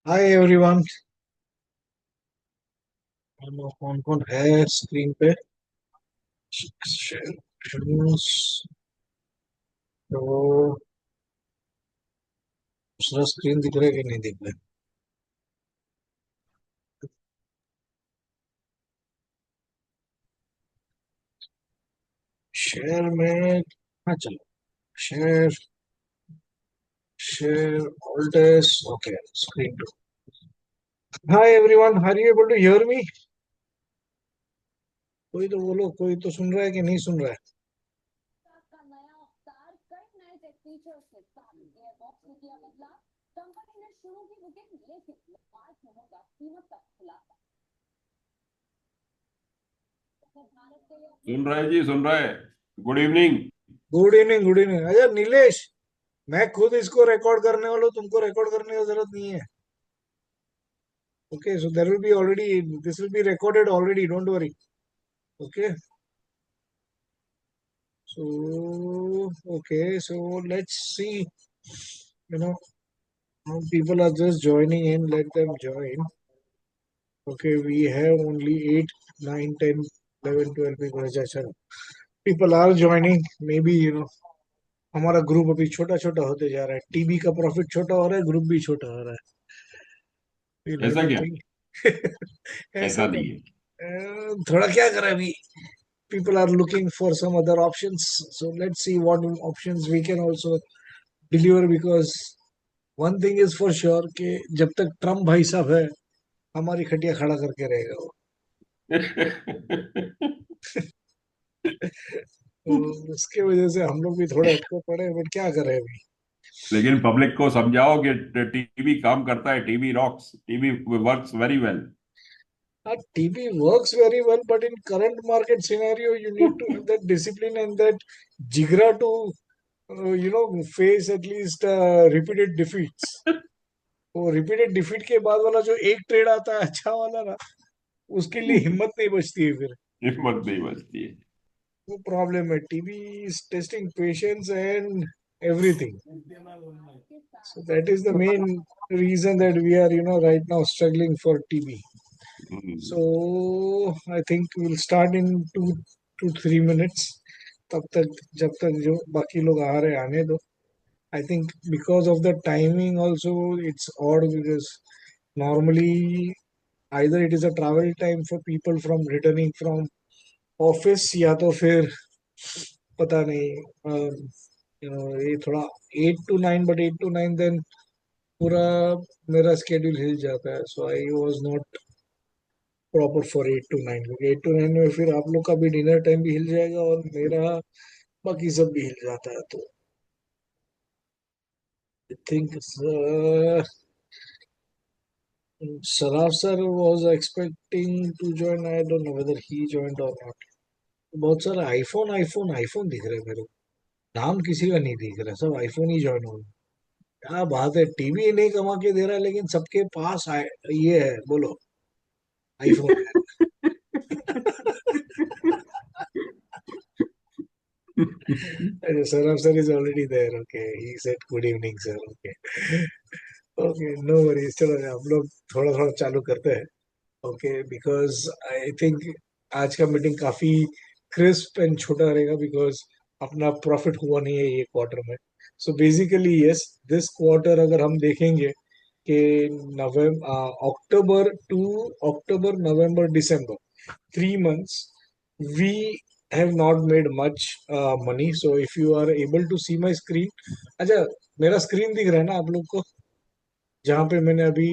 Hi everyone. कौन कौन है स्क्रीन पे? तो दूसरा स्क्रीन दिख रहा है कि नहीं दिख रहा है? शेयर में। हाँ चलो। शेयर शेयर ऑल्टेस okay. Screen too. Hi everyone, are you able to hear me? कोई तो बोलो, कोई तो सुन रहा है कि नहीं सुन रहा है? सुन रहे जी, सुन रहे। Good evening. Good evening, good evening. अच्छा नीलेश, मैं खुद इसको रिकॉर्ड करने वाला हूँ, तुमको रिकॉर्ड करने की जरूरत नहीं है। Okay, so there will be already, this will be recorded already, don't worry. Okay. So, okay, so let's see, how people are just joining in, let them join. Okay, we have only 8, 9, 10, 11, 12 people. अच्छा, people are joining. Maybe, हमारा group अभी छोटा छोटा होते जा रहा है। TB का प्रॉफिट छोटा हो रहा है, ग्रुप भी छोटा हो रहा है। We'll have ऐसा to क्या? think. ऐसा ऐसा नहीं। नहीं है। थोड़ा क्या करें अभी? People are looking for some other options. So let's see what options we can also deliver because one thing is for sure कि जब तक ट्रम्प भाई साहब है, हमारी खटिया खड़ा करके रहेगा वो। तो उसके वजह से हम लोग भी थोड़े अटके पड़े, बट क्या करें अभी। लेकिन पब्लिक को समझाओ कि टीवी काम करता है, TV rocks, TV works very well. TV works very well, but in current market scenario you need to have that discipline and that जिगरा to face at least repeated defeats. वो रिपीटेड डिफीट के बाद वाला जो एक ट्रेड आता है अच्छा वाला ना, उसके लिए हिम्मत नहीं बचती है फिर। हिम्मत नहीं बचती है। वो प्रॉब्लम है। TV is testing patience and everything. So that is the main reason that we are, right now struggling for TB. Hmm. So I think we'll start in 2 to 3 minutes. तब तक जब तक जो बाकी लोग आ रहे हैं आने दो। I think because of the timing also it's odd because normally either it is a travel time for people from returning from office या तो फिर पता नहीं। ये थोड़ा 8 to 9, बट 8 to 9 देन पूरा मेरा स्केड्यूल हिल जाता है। So I was not proper for 8 to 9, क्योंकि 8 to 9 में फिर आप लोग का भी डिनर टाइम भी हिल जाएगा और मेरा बाकी सब भी हिल जाता है। तो I think Saraf sir was expecting to join, I don't know whether he joined और नॉट। बहुत सारा आईफोन आईफोन आईफोन दिख रहे हैं मेरे को। नाम किसी का नहीं दिख रहा, सब आईफोन ही जॉइन हो। क्या बात है, टीवी नहीं कमा के दे रहा है लेकिन सबके पास ये है, बोलो, आईफोन है। Sir, sir is already there. Okay, he said good evening, sir. Okay, okay, no worries. चलो हम लोग थोड़ा थोड़ा चालू करते हैं। ओके, बिकॉज आई थिंक आज का मीटिंग काफी क्रिस्प एंड छोटा रहेगा बिकॉज अपना प्रॉफिट हुआ नहीं है ये क्वार्टर में। So basically yes, this quarter अगर हम देखेंगे कि नवंबर अक्टूबर नवंबर दिसंबर 3 months we have not made much money. So if you are able to see my screen, अच्छा, मेरा स्क्रीन दिख रहा है ना आप लोग को, जहाँ पे मैंने अभी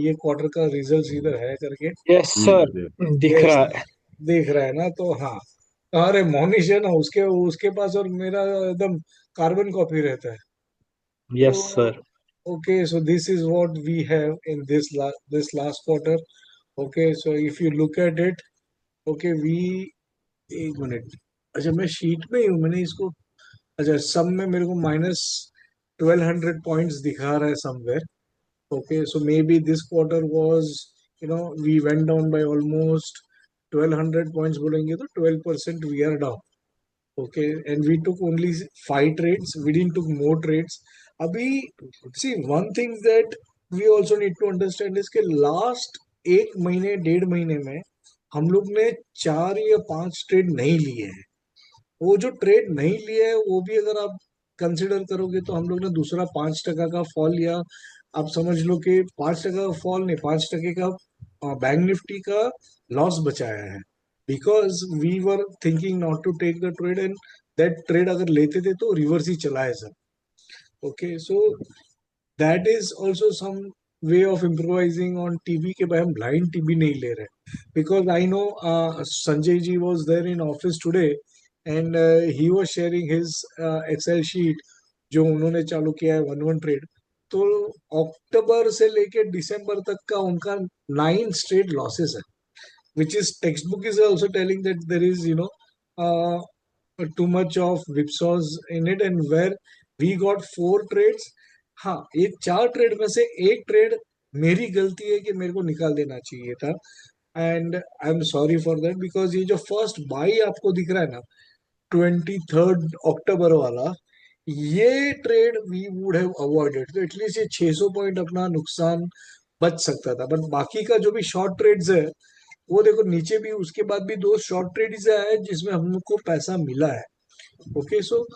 ये क्वार्टर का रिजल्ट इधर है करके? यस सर, दिख यस, रहा है। देख रहा है ना? तो हाँ, अरे मोनिश है ना, उसके उसके पास और मेरा एकदम कार्बन कॉपी रहता है। तो yes sir. Okay, so this is what we have in this last quarter. Okay, so if you look at it, okay we, एक मिनट। अच्छा, मैं शीट में ही हूँ, मैंने इसको, अच्छा सब में मेरे को -1200 पॉइंट्स दिखा रहा है somewhere. Okay, so maybe this quarter was, we went down by almost 1200 points, बोलेंगे तो 12% we are down. Okay, and we took only 5 trades, we didn't took more trades अभी। See one thing that we also need to understand इसके last 1 महीने 1.5 महीने में हम लोग ने 4 या 5 ट्रेड नहीं लिए हैं। वो जो ट्रेड नहीं लिए है वो भी अगर आप कंसिडर करोगे तो हम लोग ने दूसरा 5% का फॉल लिया। आप समझ लो कि 5% का फॉल नहीं, 5% का बैंक निफ्टी का लॉस बचाया है, because we were thinking not to take the trade, and that trade अगर लेते थे तो रिवर्स ही चला है सर। Okay, so that is also some way of improvising on TV के भाई हम ब्लाइंड टीवी नहीं ले रहे, because I know Sanjay ji was there in office today and he was sharing his excel sheet जो उन्होंने चालू किया है 1 1 ट्रेड। तो अक्टूबर से लेके दिसंबर तक का उनका 9 स्ट्रेट लॉसेस है, which is textbook is also telling that there is uh, too much of whipsaws in it, and where we got 4 trades. हाँ, ये 4 ट्रेड में से एक ट्रेड मेरी गलती है कि मेरे को निकाल देना चाहिए था, and I am sorry for that, because ये जो फर्स्ट बाई आपको दिख रहा है ना 23 अक्टूबर वाला, ये trade we would have avoided, तो एटलीस्ट ये 600 पॉइंट अपना नुकसान बच सकता था। बट बाकी का जो भी शॉर्ट ट्रेड्स है वो देखो नीचे भी उसके बाद भी 2 शॉर्ट ट्रेड्स आए जिसमें हम लोग को पैसा मिला है। Okay, so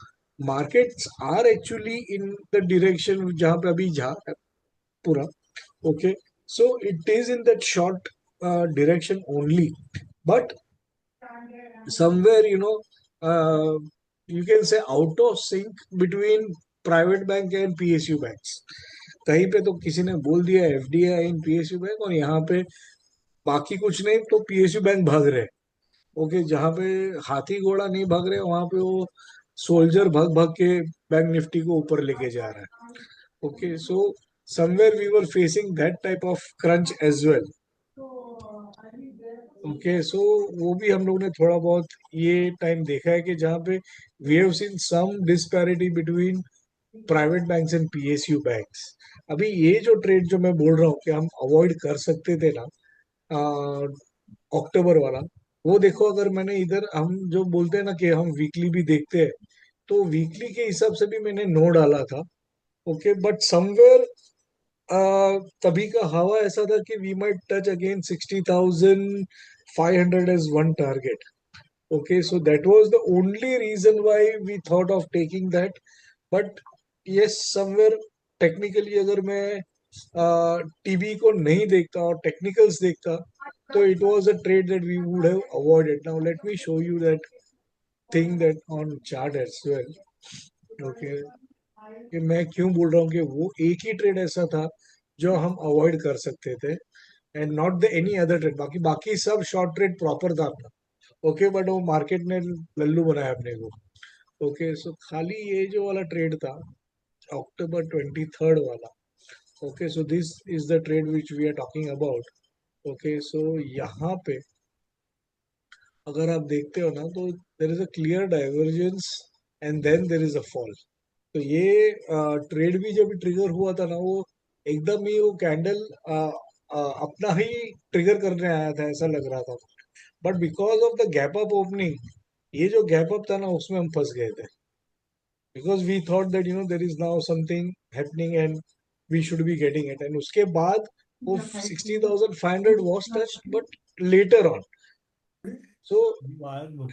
markets are actually in the direction जहां पे अभी जा है पूरा। Okay, so it is in that short direction only, but somewhere you can say out of sync between private bank and PSU banks. कहीं पे तो किसी ने बोल दिया एफडीआई इन पीएसयू बैंक, और यहाँ पे बाकी कुछ नहीं तो पीएसयू बैंक भाग रहे हैं। ओके, जहाँ पे हाथी घोड़ा नहीं भाग रहे वहां पे वो सोल्जर भाग भाग के बैंक निफ्टी को ऊपर लेके जा रहा है। Okay, so somewhere we were facing that type of crunch as well. Okay, so वो भी हम लोग ने थोड़ा बहुत ये टाइम देखा है कि जहाँ पे we have seen some disparity between private banks and PSU banks. अभी ये जो ट्रेड जो मैं बोल रहा हूँ कि हम अवॉइड कर सकते थे ना अक्टूबर वाला, वो देखो अगर मैंने इधर हम जो बोलते हैं ना कि हम वीकली भी देखते हैं, तो वीकली के हिसाब से भी मैंने नो डाला था। ओके, बट समवेयर तभी का हवा ऐसा था कि we might touch again 60,500 as one target. Okay, so that was the only reason why we thought of taking that. But yes, somewhere technically अगर मैं टीवी को नहीं देखता और टेक्निकल्स देखता तो it was a trade that we would have avoided. Now let me show you that thing that on chart as well. Okay, कि मैं क्यों बोल रहा हूँ कि वो एक ही ट्रेड ऐसा था जो हम अवॉइड कर सकते थे, and not the any other trade. बाकी बाकी सब शॉर्ट ट्रेड प्रॉपर था अपना। ओके, बट वो मार्केट ने लल्लू बनाया अपने को। ओके, सो खाली ये जो वाला ट्रेड था October 23 वाला। Okay, so this is the trade which we are talking about. Okay, so यहाँ पे अगर आप देखते हो ना तो there is a clear divergence and then there is a fall. तो ये ट्रेड भी जब ट्रिगर हुआ था ना वो एकदम ही वो कैंडल अपना ही ट्रिगर करने आया था ऐसा लग रहा था, but because of the gap up opening, ये जो गैप अप था ना उसमें हम फंस गए थे, because we thought that there is now something happening and we should be getting it, and उसके बाद वो 60,500 was touched but later on. So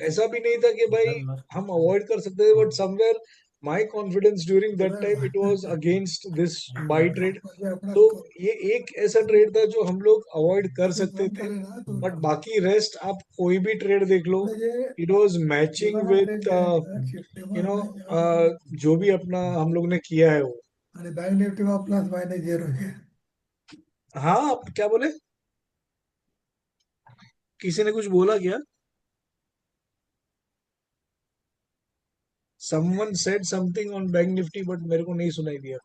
ऐसा भी नहीं था कि भाई हम अवॉइड कर सकते थे, but somewhere my confidence during that time it was against this by trade. तो ये एक ऐसा ट्रेड था जो हम लोग अवॉइड कर सकते थे, बट बाकी रेस्ट आप कोई भी ट्रेड देख लो it was matching with you know जो भी अपना हम लोग ने किया है वो। आणि बँक निफ्टी में प्लस माइनस जीरो है। हाँ, आप क्या बोले? किसी ने कुछ बोला क्या? Someone said something on bank Nifty but मेरे को नहीं सुनाई दिया।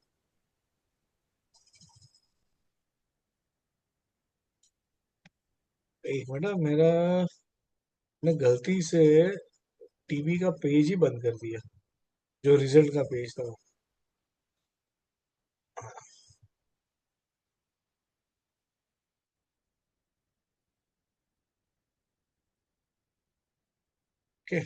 एक मिनट, मैंने गलती से टीवी का पेज ही बंद कर दिया, जो रिजल्ट का पेज था। Okay,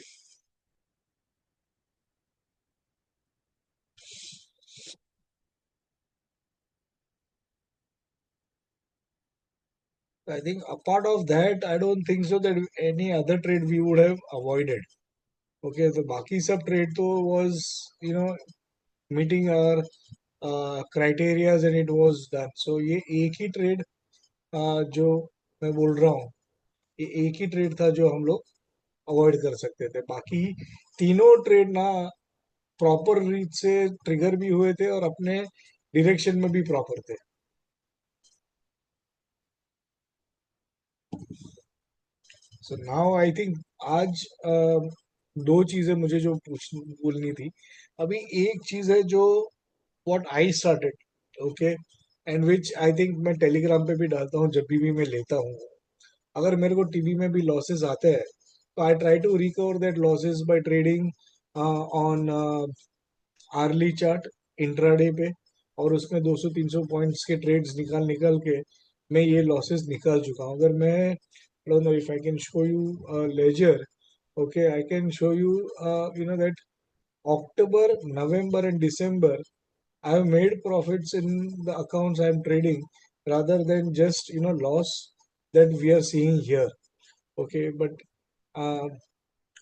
I think apart of that, I don't think so that any other trade we would have avoided. Okay, तो बाकी सब trade तो was meeting our criterias and it was done. So ये एक ही trade जो मैं बोल रहा हूँ, ये एक ही ट्रेड था जो हम लोग अवॉइड कर सकते थे। बाकी तीनों ट्रेड ना प्रॉपर रीच से ट्रिगर भी हुए थे और अपने डायरेक्शन में भी प्रॉपर थे। सो नाउ आई थिंक आज दो चीजें मुझे जो बोलनी थी। अभी एक चीज है जो what I started, okay, and which I think मैं टेलीग्राम पे भी डालता हूँ जब भी मैं लेता हूँ। अगर मेरे को टीवी में भी लॉसेस आते हैं तो I try to recover that losses by trading on early chart intraday पे, और उसमें 200-300 पॉइंट्स के ट्रेड्स निकाल निकाल के मैं ये लॉसेस निकाल चुका हूँ। अगर मैं don't know if I can show you ledger, okay, I can show you that October, November and December I have made profits in the accounts I am trading rather than just loss that we are seeing here. Okay, but uh,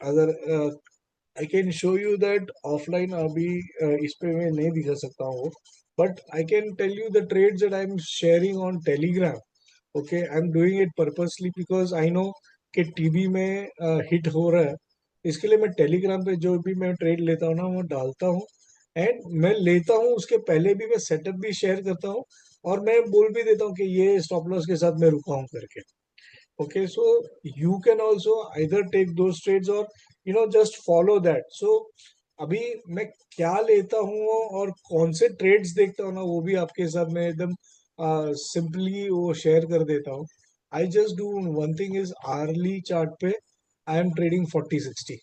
अगर I can show you that offline अभी इस पे मैं नहीं दिखा सकता हूँ, but I can tell you the trades that I am sharing on Telegram. Okay, I am doing it purposely because I know कि टीवी में हिट हो रहा है। इसके लिए मैं टेलीग्राम पे जो भी मैं ट्रेड लेता हूँ ना वो डालता हूँ, एंड मैं लेता हूँ उसके पहले भी मैं सेटअप भी शेयर करता हूँ, और मैं बोल भी देता हूँ कि ये स्टॉप लॉस के साथ मैं रुका हूँ करके। Okay, so you can also either take those trades or just follow that. So अभी मैं क्या लेता हूँ और कौन से ट्रेड्स देखता हूँ ना वो भी आपके साथ मैं एकदम सिंपली वो शेयर कर देता हूँ। I just do one thing is early chart पे आई एम ट्रेडिंग 40-60।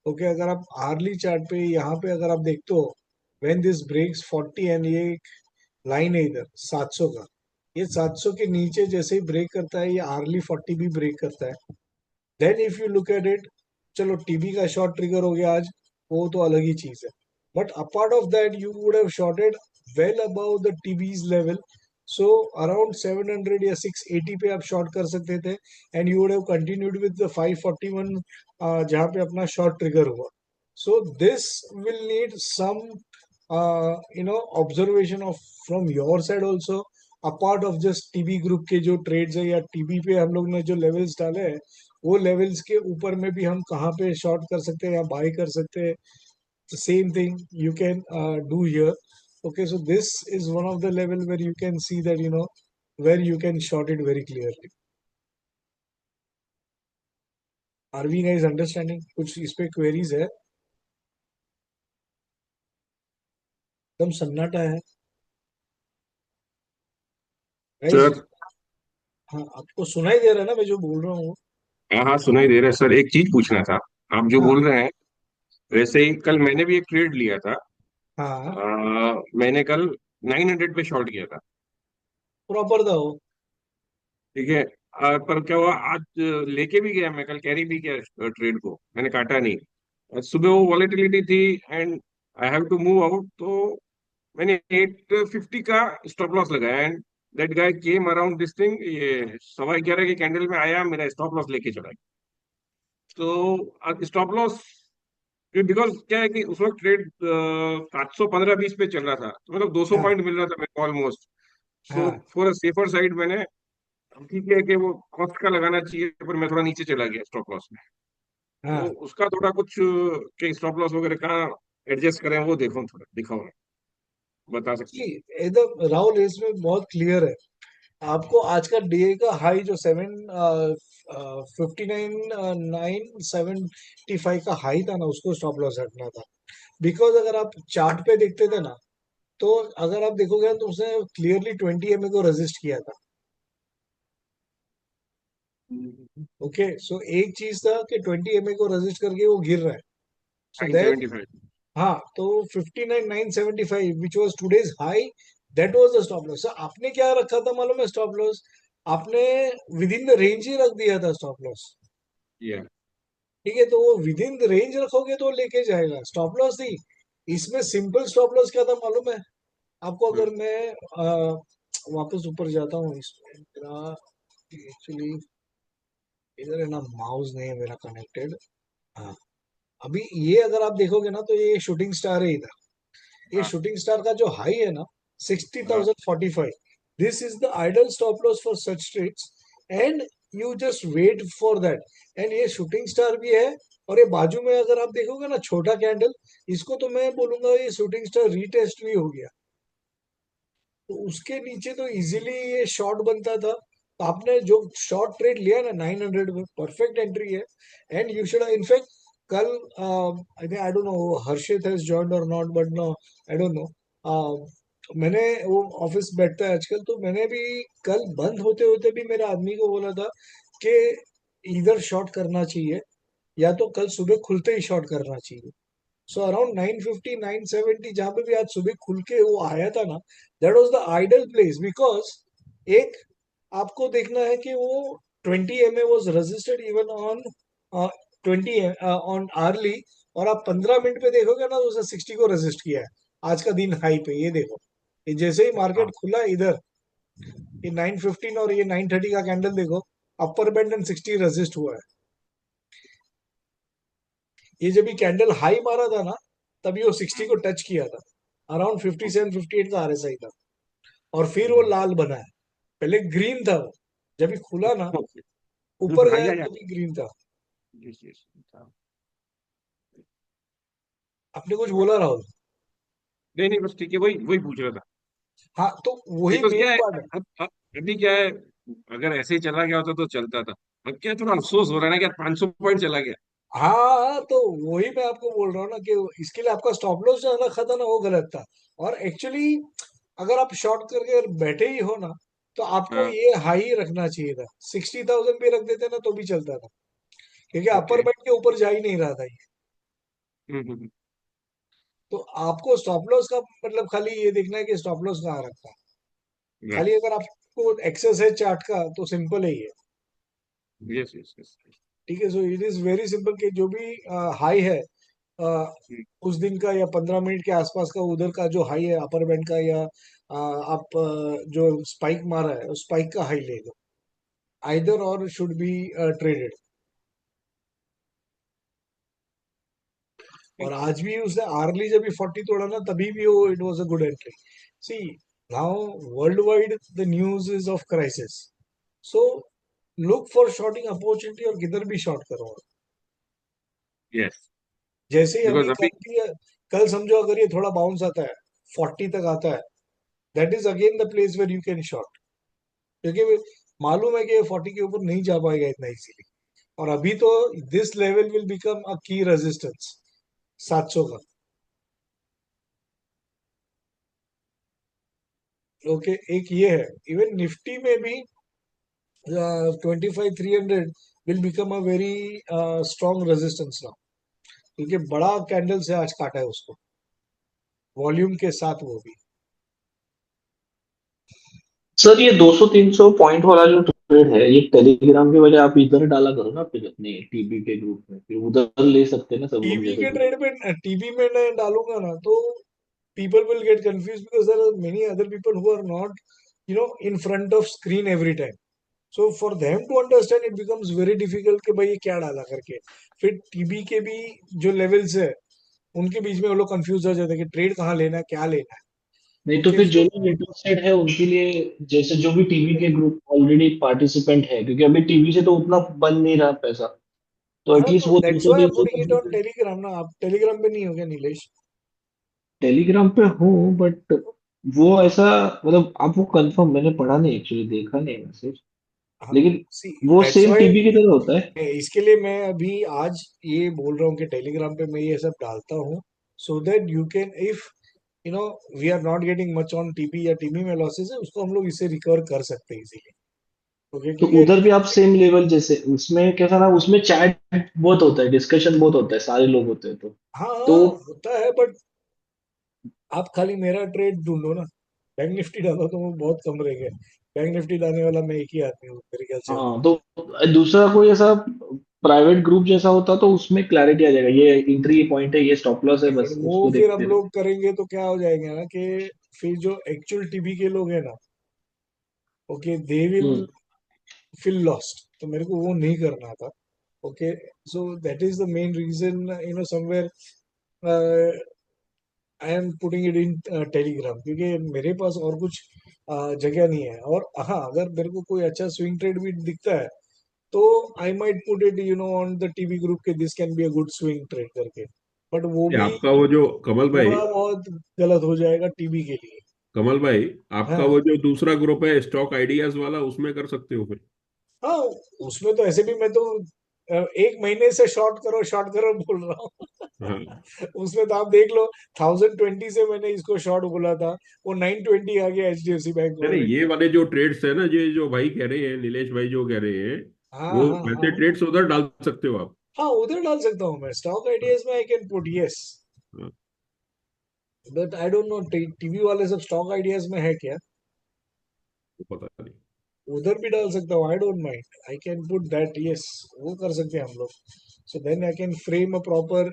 ओके, अगर आप आर्ली चार्ट पे यहाँ पे अगर आप देखते हो व्हेन दिस ब्रेक्स 40 एंड ये लाइन है इधर 700 का, ये 700 के नीचे जैसे ही ब्रेक करता है ये आर्ली 40 भी ब्रेक करता है, then if you look at it, चलो टीबी का शॉर्ट ट्रिगर हो गया आज, वो तो अलग ही चीज है, but apart of that you would have shorted well above the TB's level. So around 700 या 680 पे आप शॉर्ट कर सकते थे, and you would have continued with the 541 जहां पे अपना शॉर्ट ट्रिगर हुआ। So this will need some observation of from your side also, apart of just TB group के जो ट्रेड्स है या टीबी पे हम लोग ने जो लेवल्स डाले हैं वो लेवल्स के ऊपर में भी हम कहाँ पे शॉर्ट कर सकते हैं या बाय कर सकते हैं। Same thing you can do here. Okay, so this is one of the level where you can see that where you can short it very clearly. Are we guys understanding? कुछ इस पे queries है? एकदम सन्नाटा है guys। Sir. हाँ, आपको सुनाई दे रहा है ना मैं जो बोल रहा हूँ? हाँ हाँ, सुनाई दे रहा है सर। एक चीज पूछना था, आप जो हाँ बोल रहे हैं वैसे ही कल मैंने भी एक ट्रेड लिया था। हाँ, मैंने कल 900 पे शॉर्ट किया था। प्रॉपर था वो। ठीक है। पर क्या हुआ आज, लेके भी गया मैं, कल कैरी भी किया ट्रेड को, मैंने काटा नहीं। सुबह वो वॉलेटिलिटी थी and I have to move out, तो मैंने 850 का स्टॉप लॉस लगाया and that guy came around this thing, ये 11:15 के कैंडल में आया, मेरा स्टॉप लॉस लेके चला गया। तो स्टॉप लॉस, बिकॉज क्या है कि उस वक्त ट्रेड 715-20 पे चल रहा था, तो मतलब 200 हाँ पॉइंट मिल रहा था मेरे को ऑलमोस्ट। सो हाँ फॉर अ सेफर साइड मैंने, ठीक है कि वो कॉस्ट का लगाना चाहिए, पर मैं थोड़ा नीचे चला गया स्टॉप लॉस में। तो हाँ उसका थोड़ा कुछ के स्टॉप लॉस वगैरह कहाँ एडजस्ट करें वो देखो, थोड़ा दिखाओ, बता सकते जी, हैं। एकदम राहुल इसमें बहुत क्लियर है। आपको आज का डे का हाई जो 59,975 का हाई था ना उसको स्टॉप लॉस हटना था। बिकॉज अगर आप चार्ट पे देखते थे ना तो अगर आप देखोगे तो उसने क्लियरली 20 MA को रेजिस्ट किया था। ओके, सो एक चीज था कि 20 MA को रेजिस्ट करके वो गिर रहा है। So nine then seventy five हाँ, तो 59,975 which was today's high, that was the stop loss. आपने क्या रखा था मालूम है स्टॉप लॉस? आपने विद इन द रेंज ही रख दिया था स्टॉप लॉस। या ठीक है, तो वो विद इन द रेंज रखोगे तो लेके जाएगा। स्टॉप लॉस थी इसमें, सिंपल स्टॉप लॉस क्या था मालूम है आपको? अगर मैं वापस ऊपर जाता हूँ इसमें मेरा एक्चुअली इधर है ना, माउस नहीं है मेरा कनेक्टेड। हाँ, अभी ये अगर आप देखोगे ना तो ये शूटिंग स्टार है इधर। ये हाँ शूटिंग स्टार का जो हाई है ना हाँ 60,045, this is the ideal stop loss for such trades and you just wait for that. And ये शूटिंग स्टार भी है। और ये बाजू में अगर आप देखोगे ना छोटा कैंडल, इसको तो मैं बोलूंगा ये शूटिंग स्टार रीटेस्ट भी हो गया। तो उसके नीचे तो इजीली ये शॉर्ट बनता था। तो आपने जो शॉर्ट ट्रेड लिया ना 900 में, परफेक्ट एंट्री है। एंड यू शुड इनफैक्ट कल I think, I don't know Harshit has joined और not, but no I don't know. मैंने वो ऑफिस बैठता है आजकल, तो मैंने भी कल बंद होते होते भी मेरे आदमी को बोला था कि इधर शॉर्ट करना चाहिए, या तो कल सुबह खुलते ही शॉर्ट करना चाहिए। सो अराउंड 950 970 जहां पे भी आज सुबह खुल के वो आया था ना, that was the ideal place. Because एक आपको देखना है कि वो 20 MA was registered even on 20 on early. और आप 15 मिनट पे देखोगे ना तो उसने 60 को रेजिस्ट किया है आज का दिन हाई पे। ये देखो, ये जैसे ही मार्केट हाँ खुला इधर, ये 915 और ये 930 का कैंडल देखो, अपर बैंड एंड 60 रेजिस्ट हुआ है। ये जब भी कैंडल हाई मारा था ना, तभी वो 60 को टच किया था। अराउंड 57 58 का RSI था। और फिर वो लाल बना है। पहले ग्रीन था वो, जब भी खुला ना ओके। ऊपर हाँ गया या तभी ग्रीन था। यस यस आपने कुछ बोला राहुल? नहीं नहीं बस ठीक है, वही वही पूछ रहा था। हाँ, तो वही बिकॉज मेन क्या है, पार्ट है। अभी क्या है, अगर ऐसे ही चला गया होता तो चलता था। अब क्या थोड़ा अफसोस हो रहा है ना कि यार 500 पॉइंट चला गया। हाँ हाँ, तो वही मैं आपको बोल रहा हूँ ना कि इसके लिए आपका स्टॉप लॉस जो रखा था ना वो गलत था। और एक्चुअली अगर आप शॉर्ट करके अगर बैठे ही हो ना, तो आपको हाँ ये हाई रखना चाहिए था। 60,000 भी रख देते ना तो भी चलता था, क्योंकि अपर ओके। बैंड के ऊपर जा ही नहीं रहा था ये। तो आपको स्टॉप लॉस का मतलब खाली ये देखना है कि स्टॉप लॉस कहाँ रखा है। खाली राइट। अगर आपको एक्सेस है चार्ट का तो सिंपल है ये। Yes yes yes. ठीक है, सो इट इज वेरी सिंपल कि जो भी हाई है उस दिन का या 15 मिनट के आसपास का, उधर का जो हाई है अपर बैंड का, या आप जो स्पाइक मारा है उस स्पाइक का हाई ले लो। आइदर और शुड बी ट्रेडेड। और आज भी उसने आर्ली जब भी 40 तोड़ा ना, तभी भी वो it was a good entry. See, now world wide the news is of crisis. So look for shorting opportunity और किधर भी शॉर्ट करो। यस जैसे ही अभी बिकॉज अभी कल समझो अगर ये थोड़ा बाउंस आता है 40 तक आता है, that is again the place where you can short. क्योंकि मालूम है कि ये 40 के ऊपर नहीं जा पाएगा इतना इजीली। और अभी तो this level will become a की रेजिस्टेंस 700 का। ओके, एक ये है। इवन निफ्टी में भी 25,300 will become a very strong resistance now, क्योंकि बड़ा कैंडल से आज काटा है उसको, वॉल्यूम के साथ वो भी। सर ये 200-300 पॉइंट वाला जो ट्रेड है, ये टेलीग्राम की वजह आप इधर डाला करो ना, फिर अपने टीबी के ग्रुप में, फिर उधर ले सकते हैं ना सब लोग टीवी जैसे के तुम। ट्रेड में, टीवी में मैं डालूंगा ना तो people will get confused because there are many other people who are not, in front of screen every time. So for them to understand it becomes very difficult कि भाई ये क्या डाला करके। फिर टीबी के भी जो लेवल्स है उनके बीच में वो लोग कंफ्यूज हो जाते हैं कि ट्रेड कहाँ लेना है, क्या लेना है। नहीं तो ओके, फिर जो सो लोग इंटरेस्टेड है उनके लिए, जैसे जो भी टीवी के ग्रुप ऑलरेडी पार्टिसिपेंट है, क्योंकि अभी टीवी से तो उतना बन नहीं रहा पैसा, तो हाँ, एटलीस्ट तो वो दो दैट्स सौ व्हाई आई तीन एम सौ पुटिंग इट ऑन टेलीग्राम ना। आप टेलीग्राम पे नहीं हो क्या नीलेश? टेलीग्राम पे हूँ, बट वो ऐसा, मतलब आप वो कंफर्म, मैंने पढ़ा नहीं एक्चुअली, देखा नहीं मैसेज, हाँ, लेकिन सी, वो दैट्स सेम व्हाई टीवी की तरह होता है। इसके लिए मैं अभी आज ये बोल रहा हूँ कि टेलीग्राम पे मैं ये सब डालता हूँ, so that you can, if we are not getting much on TP या टीपी में लॉसेस है, उसको हम लोग इससे रिकवर कर सकते हैं इजीली। ओके, तो क्योंकि उधर भी आप सेम लेवल जैसे, उसमें कैसा ना, उसमें चैट बहुत होता है, डिस्कशन बहुत होता है, सारे लोग होते हैं हाँ तो हाँ होता है, बट आप खाली मेरा ट्रेड ढूंढो ना। बैंक निफ्टी डालो तो वो बहुत कम रहेंगे। बैंक निफ्टी डालने वाला मैं एक ही आदमी हूँ मेरे ख्याल से अभी। हाँ, तो दूसरा कोई ऐसा प्राइवेट ग्रुप जैसा होता तो उसमें क्लैरिटी आ जाएगा, ये एंट्री पॉइंट है, ये स्टॉप लॉस है, बट बस वो उसको फिर हम देखते रहे। लोग करेंगे तो क्या हो जाएगा ना कि फिर जो एक्चुअल टीबी के लोग हैं ना, okay they will hmm feel lost, तो मेरे को वो नहीं करना था. Okay, so that is the main reason, somewhere I am putting it in Telegram, क्योंकि मेरे पास और कुछ जगह नहीं है. और हाँ, अगर मेरे को कोई अच्छा स्विंग ट्रेड भी दिखता है तो I might put it on the TV group के this can be a good swing trade करके. बट वो ये भी आपका वो जो कमल भाई, थोड़ा बहुत गलत हो जाएगा टीवी के लिए. कमल भाई, आपका हाँ वो जो दूसरा ग्रुप है स्टॉक आइडियाज वाला, उसमें कर सकते हो फिर। हाँ, उसमें तो ऐसे भी मैं तो 1 महीने से शॉर्ट करो बोल रहा हूँ. हाँ, उसमें तो आप देख लो, 1020 से मैंने इसको शॉर्ट बोला था, वो 920 आ गया HDFC बैंक अरे गवर्नमेंट ये का. वाले जो ट्रेड्स है ना, ये जो भाई कह रहे हैं, नीलेश भाई जो कह रहे हैं, हाँ वो हाँ वैसे हाँ ट्रेड्स उधर डाल सकते हो आप। हाँ, उधर डाल सकता हूँ मैं स्टॉक हाँ, आइडियाज में, आई कैन पुट यस. हाँ, but I don't no TV वाले सब स्टॉक आइडियाज में है क्या. वो पता नहीं। उधर भी डाल सकता हूँ, I don't mind, I can put that yes. वो कर सकते हैं हम लोग. So then I can frame a proper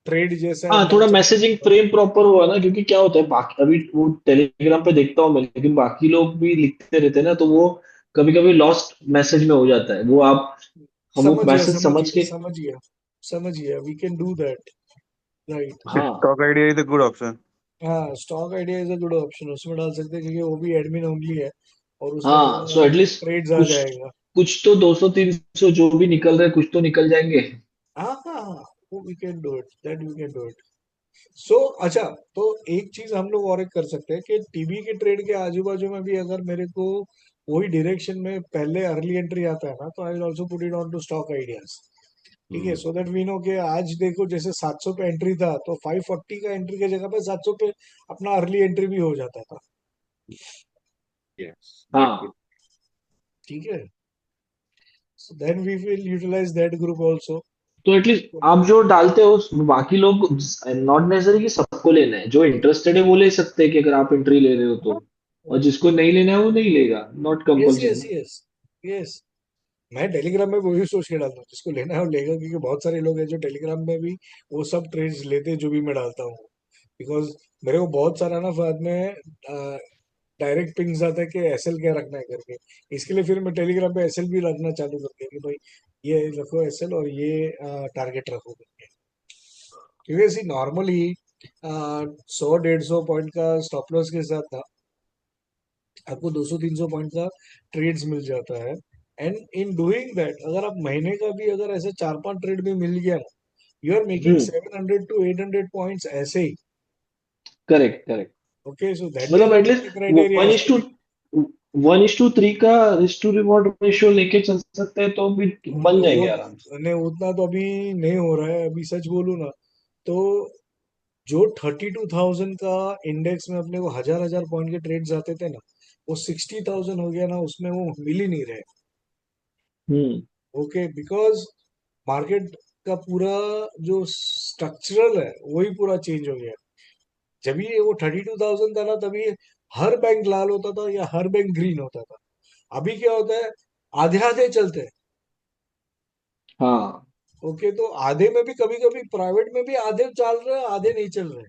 trade जैसा हाँ, मैं थोड़ा चार्ट मैसेजिंग करता हूँ. फ्रेम प्रॉपर हुआ ना, क्योंकि क्या होता है, बाकी अभी वो टेलीग्राम पे देखता हूँ मैं, लेकिन बाकी लोग भी लिखते रहते हैं ना, तो वो कभी कभी लॉस्ट मैसेज में हो जाता है वो। आप हम वो समझ गया मैसेज समझ समझ गया के। समझ गया समझ गया, we can do that. Right. हाँ Stock idea is a good option. हाँ, stock idea is a good option, उसमें डाल सकते हैं क्योंकि वो भी एडमिन ओनली है, और उसमें हाँ, थोड़ा सो एटलीस्ट ट्रेड्स आ कुछ जाएगा. कुछ तो 200 300 जो भी निकल रहे, कुछ तो निकल जाएंगे। हाँ हाँ हाँ, वो we can do it, that we can do it. So अच्छा, तो एक चीज हम लोग और एक कर सकते हैं कि टीवी के ट्रेड के आजू बाजू में भी अगर मेरे को वही डायरेक्शन में पहले अर्ली एंट्री आता है ना, तो I will also put it on to stock ideas. ठीक है, hmm, so that we know कि आज देखो जैसे 700 पे एंट्री था, तो 540 का एंट्री की जगह पे 700 पे अपना अर्ली एंट्री भी हो जाता था. Yes, that हाँ, would. ठीक है, so then we will utilize that group also. तो एटलीस्ट आप जो डालते हो, बाकी लोग नॉट नेसेसरी कि सबको लेना है, जो इंटरेस्टेड है वो ले सकते हैं, कि अगर आप एंट्री ले रहे हो तो। और जिसको नहीं लेना है वो नहीं लेगा, नॉट यस कंपल्सरी यस ना। Yes yes. मैं टेलीग्राम में वही सोच के डालता हूँ, जिसको लेना है वो लेगा, क्योंकि बहुत सारे लोग हैं जो टेलीग्राम में भी वो सब ट्रेड्स लेते हैं जो भी मैं डालता हूँ. बिकॉज मेरे को बहुत सारा ना बाद में डायरेक्ट पिंग्स आता है कि एसएल क्या रखना है करके. इसके लिए फिर मैं टेलीग्राम पे एसएल भी रखना चालू कर दिया कि भाई ये रखो एसएल और ये टारगेट रखो करके. क्योंकि ऐसी नॉर्मली 100 150 पॉइंट का स्टॉप लॉस के साथ ना आपको 200 300 पॉइंट का ट्रेड्स मिल जाता है. एंड इन डूइंग दैट, अगर आप महीने का भी अगर ऐसे 4 5 ट्रेड भी मिल गया ना, you are making hmm 700 to 800 points ऐसे ही. Correct correct. Okay, so that is मतलब one of at least the criteria. 1:3 का रिस्क टू रिवॉर्ड रेशियो लेके चल सकते हैं, तो भी बन वो जाएंगे आराम से। नहीं, उतना तो अभी नहीं हो रहा है. अभी सच बोलूं ना, तो जो 32,000 का इंडेक्स में अपने को हजार हजार पॉइंट के ट्रेड्स आते थे ना, वो 60,000 हो गया ना, उसमें वो मिल ही नहीं रहे. हम्म ओके, बिकॉज मार्केट का पूरा जो स्ट्रक्चरल है वही पूरा चेंज हो गया. जब ये वो 32,000 था ना, तभी हर बैंक लाल होता था या हर बैंक ग्रीन होता था. अभी क्या होता है, आधे आधे चलते हैं. हाँ, ओके, तो आधे में भी कभी कभी प्राइवेट में भी आधे चल रहे हैं, आधे नहीं चल रहे.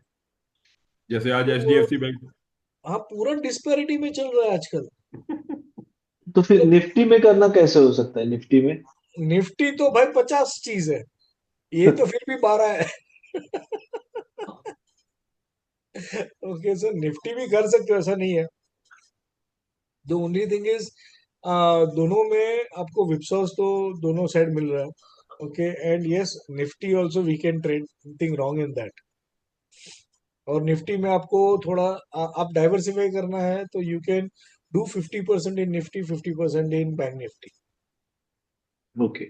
जैसे आज तो वो एचडीएफसी बैंक। हाँ, पूरा डिस्पैरिटी में चल रहा है आजकल. तो फिर मतलब निफ्टी में करना कैसे हो सकता है, निफ्टी में? निफ्टी तो भाई 50 चीज है, ये तो फिर भी 12 है. ओके, सर निफ्टी भी कर सकते हो, ऐसा नहीं है. द ओनली थिंग इज दोनों में आपको विप्सॉस तो दोनों साइड मिल रहा है. Okay, and yes Nifty also we can trade, thing wrong in that. और निफ्टी में आपको थोड़ा आप डाइवर्सिफाई करना है, तो you can do 50% in Nifty, 50% in bank Nifty. Okay.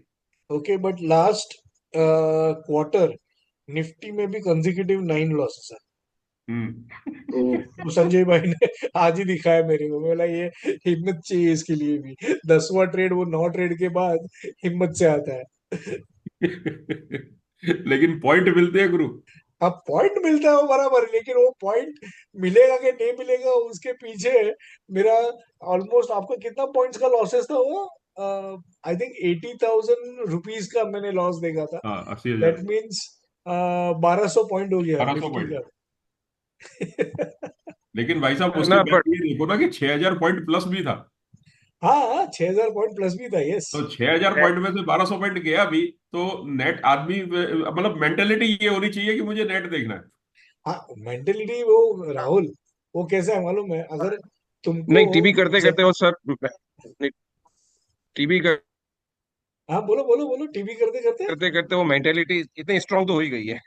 Okay, but last quarter Nifty में भी कंजिक्यूटिव 9 लॉसेस है. हम्म। तो वो संजय भाई ने आज ही दिखाया मेरे को. बोला ये हिम्मत चाहिए इसके लिए भी. 10वां ट्रेड वो 9 ट्रेड के बाद हिम्मत से आता है. लेकिन पॉइंट मिलते हैं गुरु। अब पॉइंट मिलता है वो बराबर, लेकिन वो पॉइंट मिलेगा कि नहीं मिलेगा उसके पीछे मेरा ऑलमोस्ट, आपका कितना पॉइंट्स का लॉसेस था वो, आई थिंक 80,000 रुपीज का मैंने लॉस देखा था. हाँ, 80,000। दैट मीन्स 1200 पॉइंट हो गया 1200 निफ्टी पॉइंट। का. लेकिन भाई साहब है उसके ना, बाद बट ये देखो ना कि 6,000 पॉइंट प्लस भी था। हाँ हाँ, 6,000 पॉइंट प्लस भी था, यस। तो 6,000 पॉइंट में से 1,200 पॉइंट गया भी, तो नेट आदमी मतलब मेंटेलिटी ये होनी चाहिए कि मुझे नेट देखना है। हाँ, मेंटेलिटी वो राहुल, वो कैसा है मालूम है, अगर तुमको नहीं, टीवी करते जब, करते वो सर, नहीं, टीवी हाँ बोलो बोलो बोलो, टीवी करते करते। करते करते वो मेंटेलिटी इतनी स्ट्रांग तो हो ही गई है।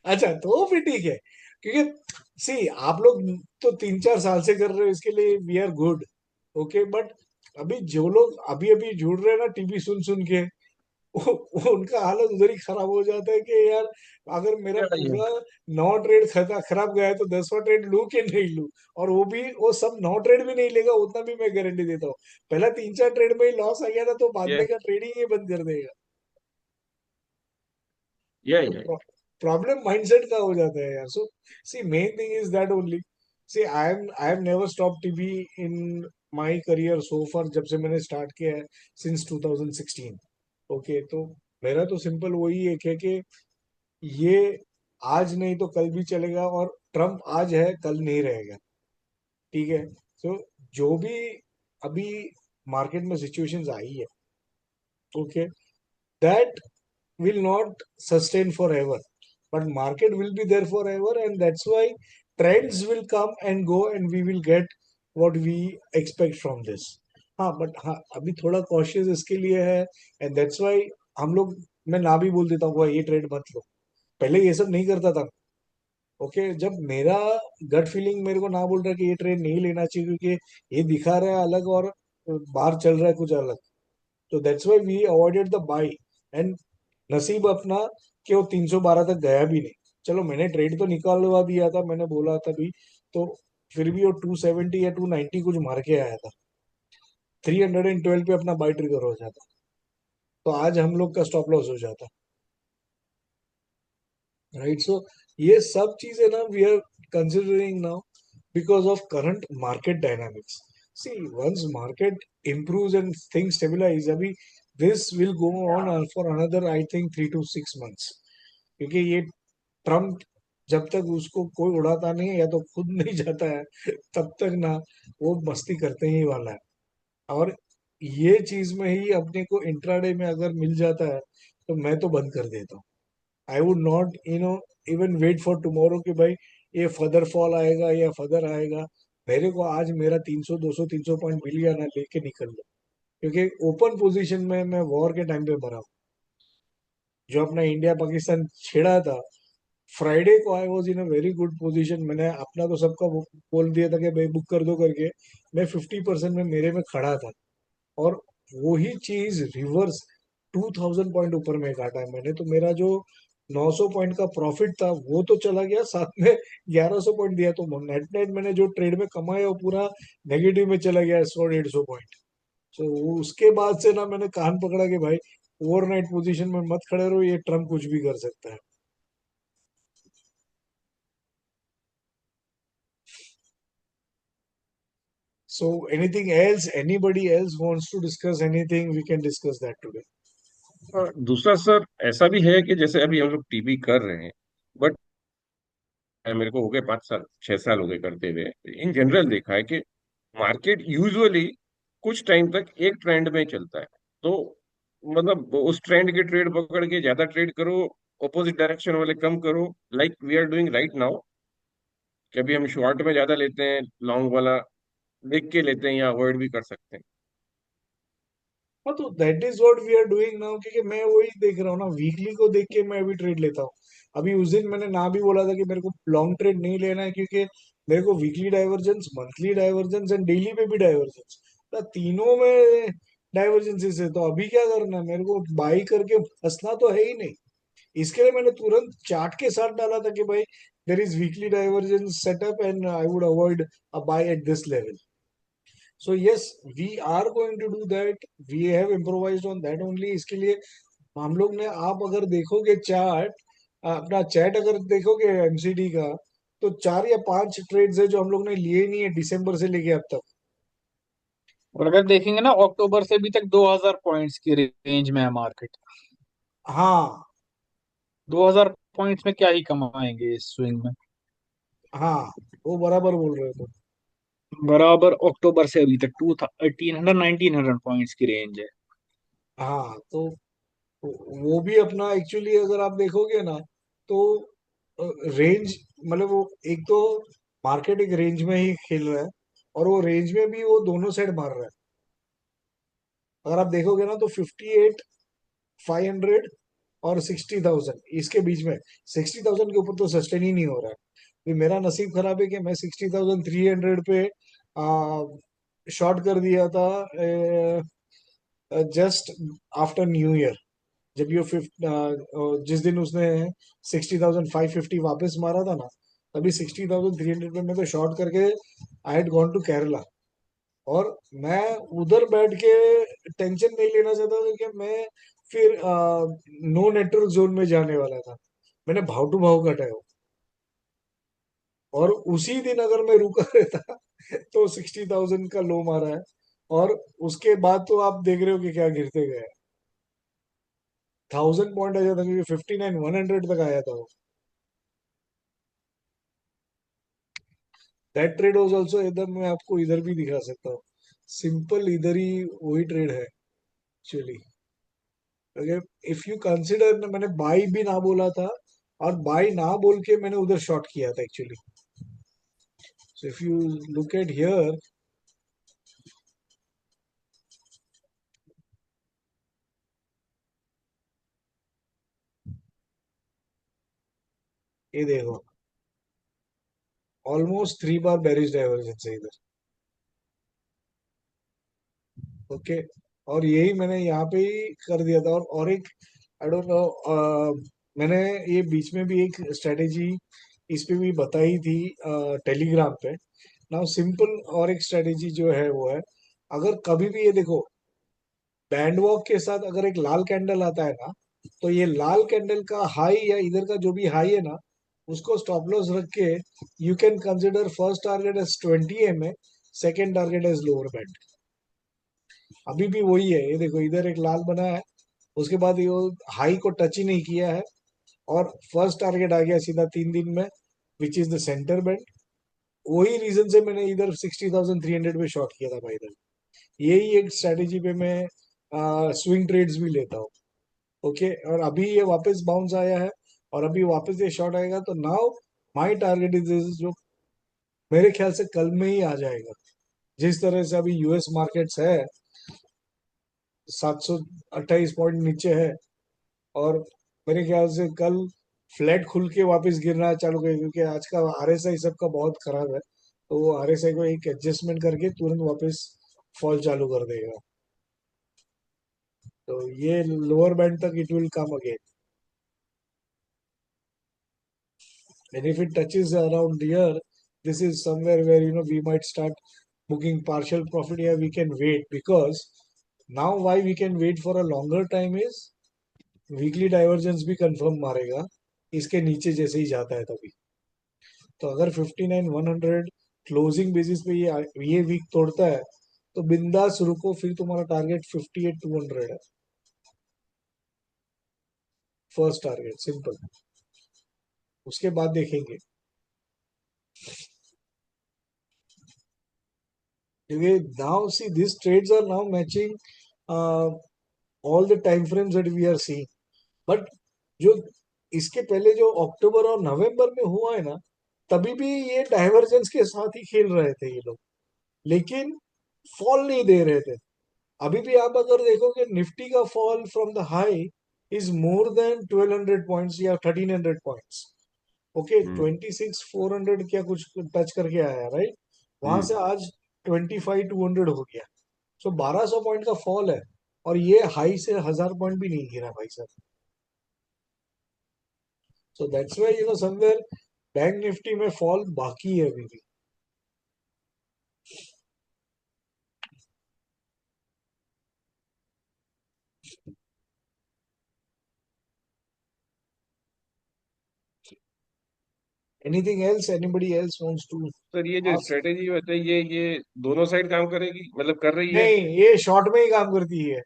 अच्छा, तो फिर ठीक है, क्योंकि सी आप लोग तो 3-4 साल से कर रहे हो, इसके लिए we are good. Okay, but अभी जो लोग अभी अभी जुड़ रहे हैं ना टीवी सुन सुन के, वो उनका हालत उधर ही खराब हो जाता है कि यार, अगर मेरा ये पूरा 9 ट्रेड खराब गया है तो 10वां ट्रेड लूं कि नहीं लूं। और वो भी, वो सब 9 ट्रेड भी नहीं लेगा, उतना भी मैं गारंटी देता हूँ। पहला 3-4 ट्रेड में ही लॉस आ गया ना, तो बाद ये में का ट्रेडिंग ही बंद कर देगा। ये तो प्रॉब्लम माइंडसेट का हो जाता है यार। So see main thing is that only. See I am never stop TV in my career so फar, जब से मैंने स्टार्ट किया है, सिंस 2016। ओके, तो मेरा तो सिंपल वही एक है कि ये आज नहीं तो कल भी चलेगा, और ट्रम्प आज है कल नहीं रहेगा। ठीक है। सो जो भी अभी मार्केट में सिचुएशंस आई है, okay, that will not sustain forever, but market will be there forever, and that's why trends will come and go, and we will get what we expect from this. हाँ, but हाँ, अभी थोड़ा cautious इसके लिए है, and that's why हम लोग, मैं ना भी बोल देता हूँ "भाई, ये ट्रेड मत लो"। पहले ये सब नहीं करता था। ओके, जब मेरा गट फीलिंग मेरे को ना बोल रहा है कि ये ट्रेड नहीं लेना चाहिए, क्योंकि ये दिखा रहा है अलग और बाहर चल रहा है कुछ अलग, तो that's why we avoided the buy. And नसीब अपना कि वो 312 तक गया भी नहीं। चलो, मैंने ट्रेड तो निकालवा दिया था, मैंने बोला था भी, तो फिर भी वो 270 या 290 कुछ मार के आया था। 312 पे अपना बाई ट्रिगर हो जाता, तो आज हम लोग का स्टॉप लॉस हो जाता। राइट, सो ये सब चीजें ना we are considering now because of current market dynamics. See, once market improves and things stabilize, अभी this will go on for another, I think, 3 to 6 months, क्योंकि ये ट्रम्प जब तक उसको कोई उड़ाता नहीं है या तो खुद नहीं जाता है, तब तक ना वो मस्ती करते ही वाला है। और ये चीज में ही अपने को इंट्राडे में अगर मिल जाता है, तो मैं तो बंद कर देता हूँ। I would not even wait for tomorrow कि भाई ये फर्दर फॉल आएगा या फर्दर आएगा। मेरे को आज मेरा 300 200 300 पॉइंट मिल गया ना, लेके निकल लो, क्योंकि ओपन पोजीशन में मैं वॉर के टाइम पे भरा हूँ। जो अपना इंडिया पाकिस्तान छेड़ा था, फ्राइडे को I was in a very good position. मैंने अपना तो सबका बोल दिया था कि भाई बुक कर दो करके। मैं 50% में मेरे में खड़ा था, और वही चीज रिवर्स 2,000 पॉइंट ऊपर में काटा है मैंने। तो मेरा जो 900 पॉइंट का प्रॉफिट था वो तो चला गया, साथ में 1,100 पॉइंट दिया, तो नेट नेट मैंने जो ट्रेड में कमाया वो पूरा नेगेटिव में चला गया, 100 150 पॉइंट। तो उसके बाद से ना मैंने कान पकड़ा कि भाई ओवरनाइट पोजीशन में मत खड़े रहो, ये ट्रम्प कुछ भी कर सकता है। So anything else, anybody else wants to discuss anything, we can discuss that today. और दूसरा सर ऐसा भी है कि जैसे अभी हम लोग टीवी कर रहे हैं, बट मेरे को हो गए 5 साल 6 साल हो गए करते हुए। इन जनरल देखा है कि मार्केट यूजुअली कुछ टाइम तक एक ट्रेंड में चलता है। तो मतलब उस ट्रेंड के ट्रेड पकड़ के ज्यादा ट्रेड करो, ऑपोजिट डायरेक्शन वाले कम करो, like we are doing right now. कि अभी हम शॉर्ट में ज्यादा लेते हैं, लॉन्ग वाला देख के लेते हैं या अवॉइड भी कर सकते हैं। हाँ, तो that is what we are doing now, क्योंकि मैं वही देख रहा हूँ ना, वीकली को देख के मैं अभी ट्रेड लेता हूँ। अभी उस दिन मैंने ना भी बोला था कि मेरे को लॉन्ग ट्रेड नहीं लेना है, क्योंकि मेरे को weekly divergence, monthly divergence and daily पे भी डाइवर्जेंस, तो तीनों में डाइवर्जेंसेस है। तो अभी क्या करना है, मेरे को बाई करके फंसना तो है ही नहीं। इसके लिए मैंने तुरंत चार्ट के साथ डाला था कि भाई there is weekly divergence setup and I would avoid a buy at this level. So yes, we are going to do that, we have improvised on that only. इसके लिए हम लोग ने, आप अगर देखोगे चार्ट, अपना चैट अगर देखोगे एमसीडी का, तो 4 या 5 ट्रेड्स है जो हम लोग ने लिए नहीं है दिसंबर से लेके अब तक। और अगर देखेंगे ना, अक्टूबर से अभी तक 2,000 पॉइंट्स की रेंज में है मार्केट। हाँ 2,000 पॉइंट्स में क्या ही कमाएंगे इस स्विंग में। हाँ, वो बराबर बोल रहे हो तुम। बराबर अक्टूबर से अभी तक 1800 1900 पॉइंट्स की रेंज है। हाँ, तो वो भी अपना एक्चुअली अगर आप देखोगे ना, तो रेंज, मतलब वो एक तो मार्केट एक रेंज में ही खेल रहा है, और वो रेंज में भी वो दोनों साइड मार रहा है। अगर आप देखोगे ना तो 58,500 और 60,000 इसके बीच में, 60,000 के ऊपर तो सस्टेन ही नहीं हो रहा है। ये मेरा नसीब खराब है कि मैं 60,300 पे शॉर्ट कर दिया था जस्ट आफ्टर न्यू ईयर, जब ये जिस दिन उसने 60,550 वापस मारा था ना, तभी 60,300 पे मैं तो शॉर्ट करके I had gone to Kerala. और मैं उधर बैठ के टेंशन नहीं लेना चाहता था कि मैं फिर नो नेटवर्क जोन में जाने वाला था। मैंने भाव टू भाव कटा है वो। और उसी दिन अगर मैं रुका रहता तो 60,000 का लो मारा है। और उसके बाद तो आप देख रहे हो कि क्या गिरते गए। 1,000 पॉइंट आ जाता, क्योंकि 59,100 तक आया था वो। दैट ट्रेड वाज आल्सो, इधर मैं आपको इधर भी दिखा सकता हूँ। सिंपल इधर ही वही ट्रेड है एक्चुअली। अगर इफ यू कंसिडर, मैंने बाई भी ना बोला था, और बाई ना बोल के मैंने उधर शॉर्ट किया था actually. So if you look eight here, ये देखो, ऑलमोस्ट 3 बार बेरिश डाइवर्जेंस है इधर। ओके, और यही मैंने यहाँ पे ही कर दिया था। और एक, आई डोंट नो, मैंने ये बीच में भी एक स्ट्रेटेजी इस पे भी बताई थी टेलीग्राम पे। नाउ सिंपल, और एक स्ट्रेटेजी जो है वो है, अगर कभी भी ये देखो, बैंड वॉक के साथ अगर एक लाल कैंडल आता है ना, तो ये लाल कैंडल का हाई या इधर का जो भी हाई है ना, उसको स्टॉप लॉस रख के you can consider first target as 20 MA, second target as lower band. अभी भी वही है, ये देखो इधर एक लाल बना है, उसके बाद ये हाई को टच ही नहीं किया है, और फर्स्ट टारगेट आ गया सीधा 3 दिन में, which is the centre band. वही रीजन से मैंने इधर 60,300 पे शॉर्ट किया था भाई इधर। यही एक स्ट्रेटेजी पे मैं स्विंग ट्रेड्स भी लेता हूँ। ओके, और अभी ये वापस बाउंस आया है, और अभी वापस ये शॉर्ट आएगा, तो नाउ माय टारगेट इज जो मेरे ख्याल से कल में ही आ जाएगा। जिस तरह से अभी यूएस मार्केट्स है, 728 पॉइंट नीचे है, और मेरे ख्याल से कल फ्लैट खुल के वापस गिरना चालू करेगा, क्योंकि आज का आरएसआई सबका बहुत खराब है, तो वो आरएसआई को एक एडजस्टमेंट करके तुरंत वापस फॉल चालू कर देगा। तो ये लोअर बैंड तक it will come again, and if it touches around here, this is somewhere where we might start booking partial profit. Yeah, we can wait, because now why we can wait for a longer time is weekly divergence भी confirm मारेगा इसके नीचे जैसे ही जाता है तभी। तो अगर 59,100 क्लोजिंग बेसिस पे ये वीक तोड़ता है, तो बिंदास रुको, फिर तुम्हारा टारगेट 58,200 है, फर्स्ट टारगेट सिंपल। उसके बाद देखेंगे, क्योंकि now see this trades are now matching all the time frames that we are seeing. But जो इसके पहले जो अक्टूबर और नवंबर में हुआ है ना, तभी भी ये डाइवर्जेंस के साथ ही खेल रहे थे ये लोग, लेकिन फॉल नहीं दे रहे थे। अभी भी आप अगर देखोगे, निफ्टी का fall from the high is more than 1200 points या 1300 पॉइंट्स। ओके, हम्म 26,400 क्या कुछ टच करके आया, राइट? वहां हम्म से आज 25,200 हो गया। सो 1,200 पॉइंट का फॉल है, और ये हाई से 1,000 पॉइंट भी नहीं गिरा भाई साहब। So that's why somewhere bank Nifty में फॉल बाकी है अभी भी। Anything else, anybody else wants to sir ये जो आस्क? स्ट्रेटेजी बताई ये दोनों साइड काम करेगी, मतलब कर रही है? नहीं, ये शॉर्ट में ही काम करती है।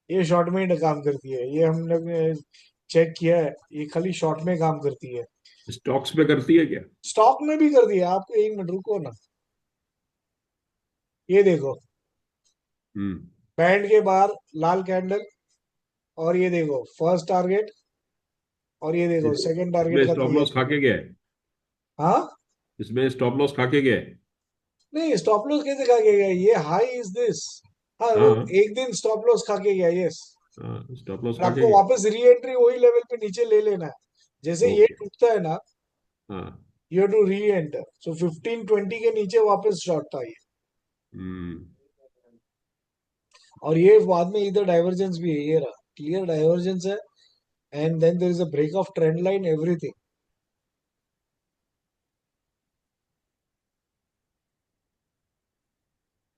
ये शॉर्ट में ही काम करती है, ये हम लोग ने चेक किया है, ये खाली शॉर्ट में काम करती है। स्टॉक्स पे करती है क्या? स्टॉक में भी कर दिया, आपको 1 मिनट रुको ना। ये देखो, हम्म। बैंड के बाहर लाल कैंडल, और ये देखो फर्स्ट टारगेट, और ये देखो सेकंड इसमें टारगेट का स्टॉप क्लियर। लॉस खा के गया है। हाँ, इसमें स्टॉप लॉस खा के गया है। नहीं स्टॉप लॉस कैसे खा के गया, ये हाई इज दिस। हाँ वो हाँ एक दिन स्टॉप लॉस खा के गया, यस। हाँ, स्टॉप लॉस और खा के आपको गया। वापस री एंट्री वही लेवल पे नीचे ले लेना है, जैसे ये ओके। टूटता है ना, हाँ। You to reenter. So 1520 के नीचे वापस शॉर्ट था ये, हम्म। और ये बाद में इधर डाइवर्जेंस भी है, ये रहा क्लियर डाइवर्जेंस है, and then there is a break of trend line, everything.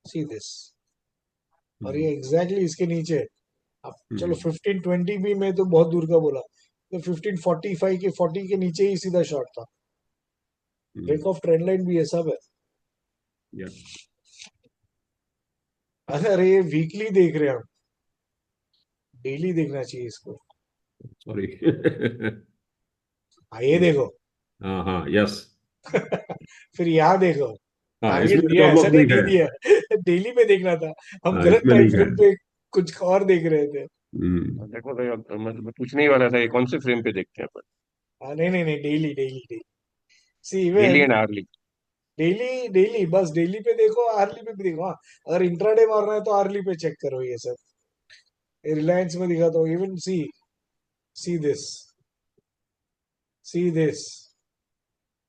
See this, और ये हम्म। एग्जैक्टली इसके नीचे। अब चलो हम्म। 1520 भी मैं तो बहुत दूर का बोला, तो 1545 के 40 के नीचे ही सीधा शॉर्ट था। Break hmm. Of trend line भी है, सब है। या। अरे ये वीकली देख रहे हैं हम, डेली देखना चाहिए इसको। सॉरी। हाँ ये देखो। हाँ हाँ, यस। फिर यहाँ देखो, हाँ, टारगेट इसमें दिया, स्टॉप ऐसा लॉस नहीं नहीं नहीं खाया। दिया। डेली में देखना था, हम हाँ, गलत इसमें टाइम नहीं फ्रेम खाया। पे कुछ और देख रहे थे। हम्म। देखो तो मैं पूछने ही वाला था, ये कौन से फ्रेम पे देखते हैं अपन? हाँ नहीं नहीं नहीं, daily daily daily. See daily even and hourly? Daily daily, बस डेली पे देखो, आर्ली पे भी देखो। हाँ, अगर इंट्राडे मारना है तो आर्ली पे चेक करो ये सब। रिलायंस में दिखाता हूँ, even see, see this, see this,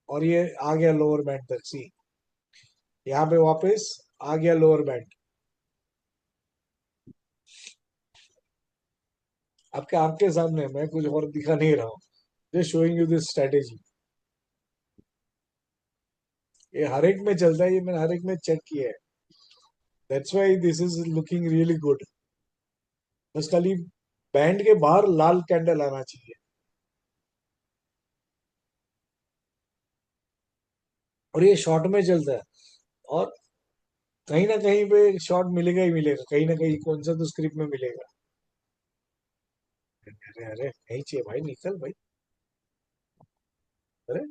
और ये आ गया लोअर बैंड तक, सी यहाँ पे वापस आ गया लोअर बैंड। आपके आंख के सामने, मैं कुछ और दिखा नहीं रहा हूँ, just showing you this strategy. ये हर एक में चलता है, ये मैंने हर एक में चेक किया है। That's why this is looking really good. बस खाली बैंड के बाहर लाल कैंडल आना चाहिए, और ये शॉर्ट में चलता है, और कहीं ना कहीं पे शॉर्ट मिलेगा ही मिलेगा, कहीं ना कहीं कौन सा तो स्क्रिप्ट में मिलेगा। अरे अरे नहीं चाहिए भाई, निकल भाई। अरे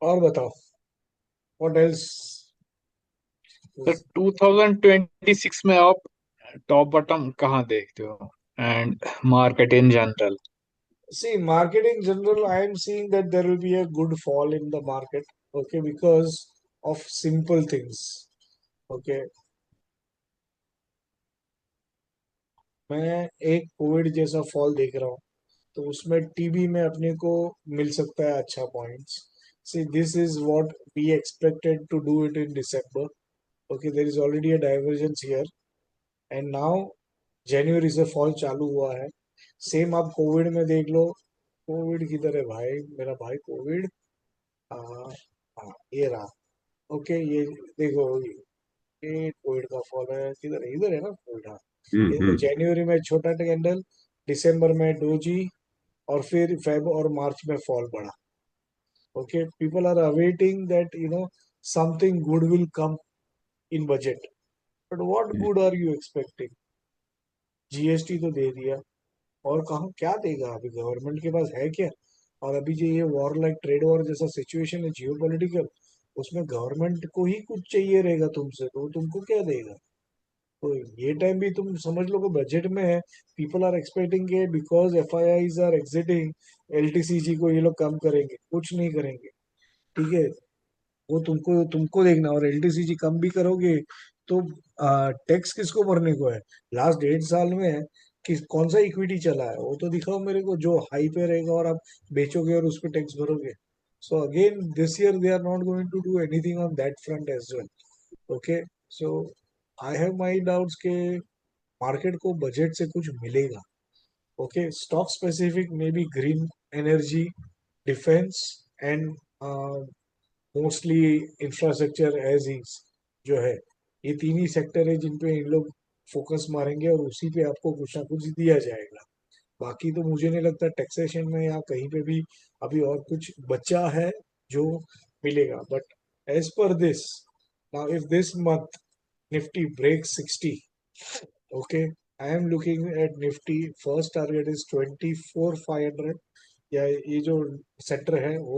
और बताओ, व्हाट एल्स। तो 2026 में आप टॉप बॉटम कहाँ देखते हो, and market in general? See, market in general, I am seeing that there will be a good fall in the market, okay, because of simple things. Okay, मैं एक Covid जैसा fall देख रहा हूँ, तो उसमें टीबी में अपने को मिल सकता है अच्छा points. See, this is what we expected to do it in December. Okay, there is already a divergence here, and now January से फॉल चालू हुआ है। सेम आप कोविड में देख लो, कोविड किधर है भाई, मेरा भाई कोविड। हाँ हाँ, ये रहा। ओके, ये देखो, ये कोविड का फॉल है, किधर है, इधर है ना कोविड। हाँ, ये देखो, हम्म। जनवरी में छोटा कैंडल, दिसंबर में डोजी, और फिर फेब और मार्च में फॉल बढ़ा। Okay, people are awaiting that something good will come in budget, but what good are you expecting? GST तो दे दिया, और कहाँ क्या देगा अभी, गवर्नमेंट के पास है क्या? और अभी जो ये वॉर लाइक ट्रेड वॉर जैसा सिचुएशन है जियो पॉलिटिकल, उसमें गवर्नमेंट को ही कुछ चाहिए रहेगा तुमसे, तो वो तुमको क्या देगा? तो ये टाइम भी तुम समझ लो कि बजट में है। पीपल आर एक्सपेक्टिंग के because FIIs are exiting, LTCG को ये लोग कम करेंगे, कुछ नहीं करेंगे। ठीक है, वो तुमको तुमको देखना, और एलटीसीजी कम भी करोगे तो टैक्स किसको भरने को है? लास्ट 1.5 साल में किस कौन सा इक्विटी चला है, वो तो दिखाओ मेरे को, जो हाई पे रहेगा और आप बेचोगे और उस पर टैक्स भरोगे। So again this year they are not going to do anything on that front as well. Okay, so I have my doubts के मार्केट को बजट से कुछ मिलेगा। Okay, stock specific maybe green energy, defence, and mostly infrastructure as is जो है, ये तीन ही सेक्टर है जिन पे इन लोग फोकस मारेंगे, और उसी पे आपको कुछ ना कुछ दिया जाएगा। बाकी तो मुझे नहीं लगता टैक्सेशन में या कहीं पे भी अभी और कुछ बचा है जो मिलेगा, but as per this Now, if this month Nifty breaks 60, okay, I am looking at Nifty. First target is 24,500. या ये जो सेक्टर है वो,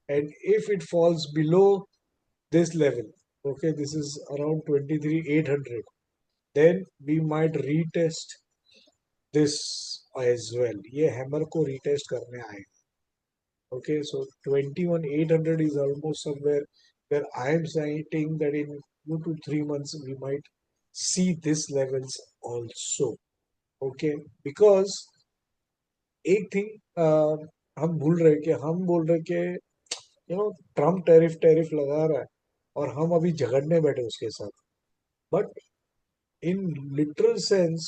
and if it falls below this level, okay, this is around 23,800, then we might retest this as well. ये hammer को retest करने आए. Okay, so 21,800 is almost somewhere where I am saying that in 2 to 3 months we might see this levels also. Okay, because एक thing हम भूल रहे कि हम बोल रहे कि ट्रम्प टैरिफ लगा रहा है और हम अभी झगड़ने बैठे उसके साथ. But in literal sense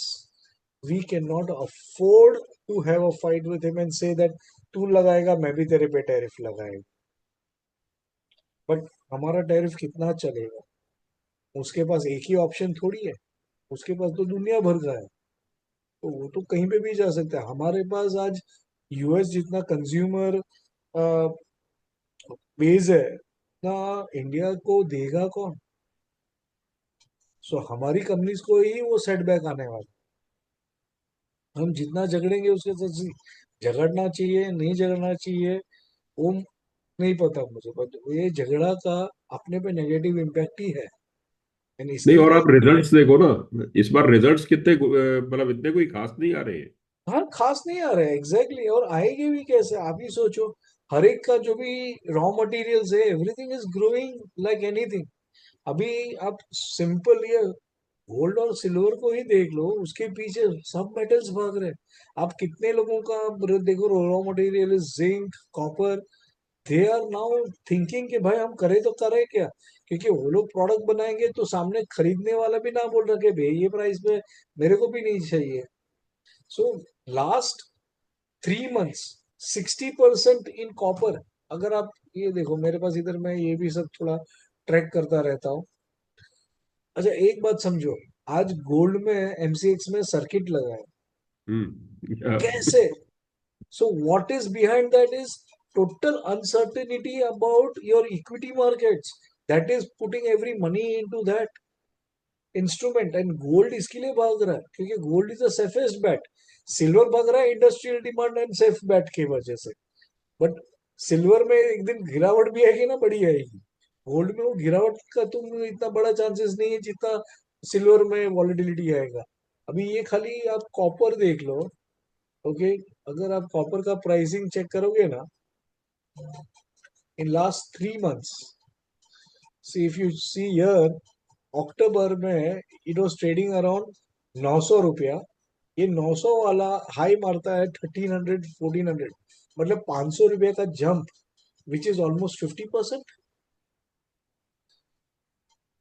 we can not afford to have a fight with him and say that तू लगाएगा मैं भी तेरे पे टैरिफ लगाएगा. बट हमारा टैरिफ कितना चलेगा? उसके पास एक ही ऑप्शन थोड़ी है, उसके पास तो दुनिया भर का है, तो वो तो कहीं पे भी जा सकता है. हमारे पास आज यूएस जितना कंज्यूमर बेस है ना, इंडिया को देगा कौन? सो हमारी कंपनीज को ही वो सेटबैक आने वाला. हम जितना झगड़ेंगे उसके साथ, झगड़ना चाहिए नहीं झगड़ना चाहिए वो नहीं पता मुझे, बट ये झगड़ा का अपने पे नेगेटिव इम्पैक्ट ही है. एंड नहीं, इसके और लिए आप रिजल्ट्स देखो ना, इस बार रिजल्ट्स कितने मतलब इतने कोई खास नहीं आ रहे हैं. हाँ खास नहीं आ रहा है एग्जैक्टली. और आएंगे भी कैसे? आप ही सोचो, हर एक का जो भी रॉ मटेरियल्स है everything is growing like anything. अभी आप सिंपल ये गोल्ड और सिल्वर को ही देख लो, उसके पीछे सब मेटल्स भाग रहे हैं. आप कितने लोगों का देखो raw material is zinc, copper. They are now thinking कि भाई हम करें तो करें क्या, क्योंकि वो लोग प्रोडक्ट बनाएंगे तो सामने खरीदने वाला भी ना बोल रहा कि भाई ये प्राइस पे मेरे को भी नहीं चाहिए. So last 3 months 60% in copper. अगर आप ये देखो मेरे पास इधर, मैं ये भी सब थोड़ा ट्रैक करता रहता हूँ. अच्छा एक बात समझो, आज गोल्ड में एमसीएक्स में सर्किट लगा है. हम्म. कैसे? So what is behind that is total uncertainty about your equity markets, that is putting every money into that instrument. And gold इसके लिए भाग रहा है क्योंकि gold is the safest bat. Silver भाग रहा है industrial demand and safe bat की वजह से. बट सिल्वर में एक दिन गिरावट भी आएगी ना, बड़ी आएगी. गोल्ड में वो गिरावट का तुम इतना बड़ा चांसेस नहीं है जितना सिल्वर में वॉलेटिलिटी आएगा. अभी ये खाली आप कॉपर देख लो. ओके, अगर आप कॉपर का प्राइसिंग चेक करोगे ना in last 3 months, see if you see here, अक्टूबर में इट वाज ट्रेडिंग अराउंड 900 रुपया. ये 900 वाला हाई मारता है 1300 1400, मतलब 500 रुपये का जंप विच इज ऑलमोस्ट 50%.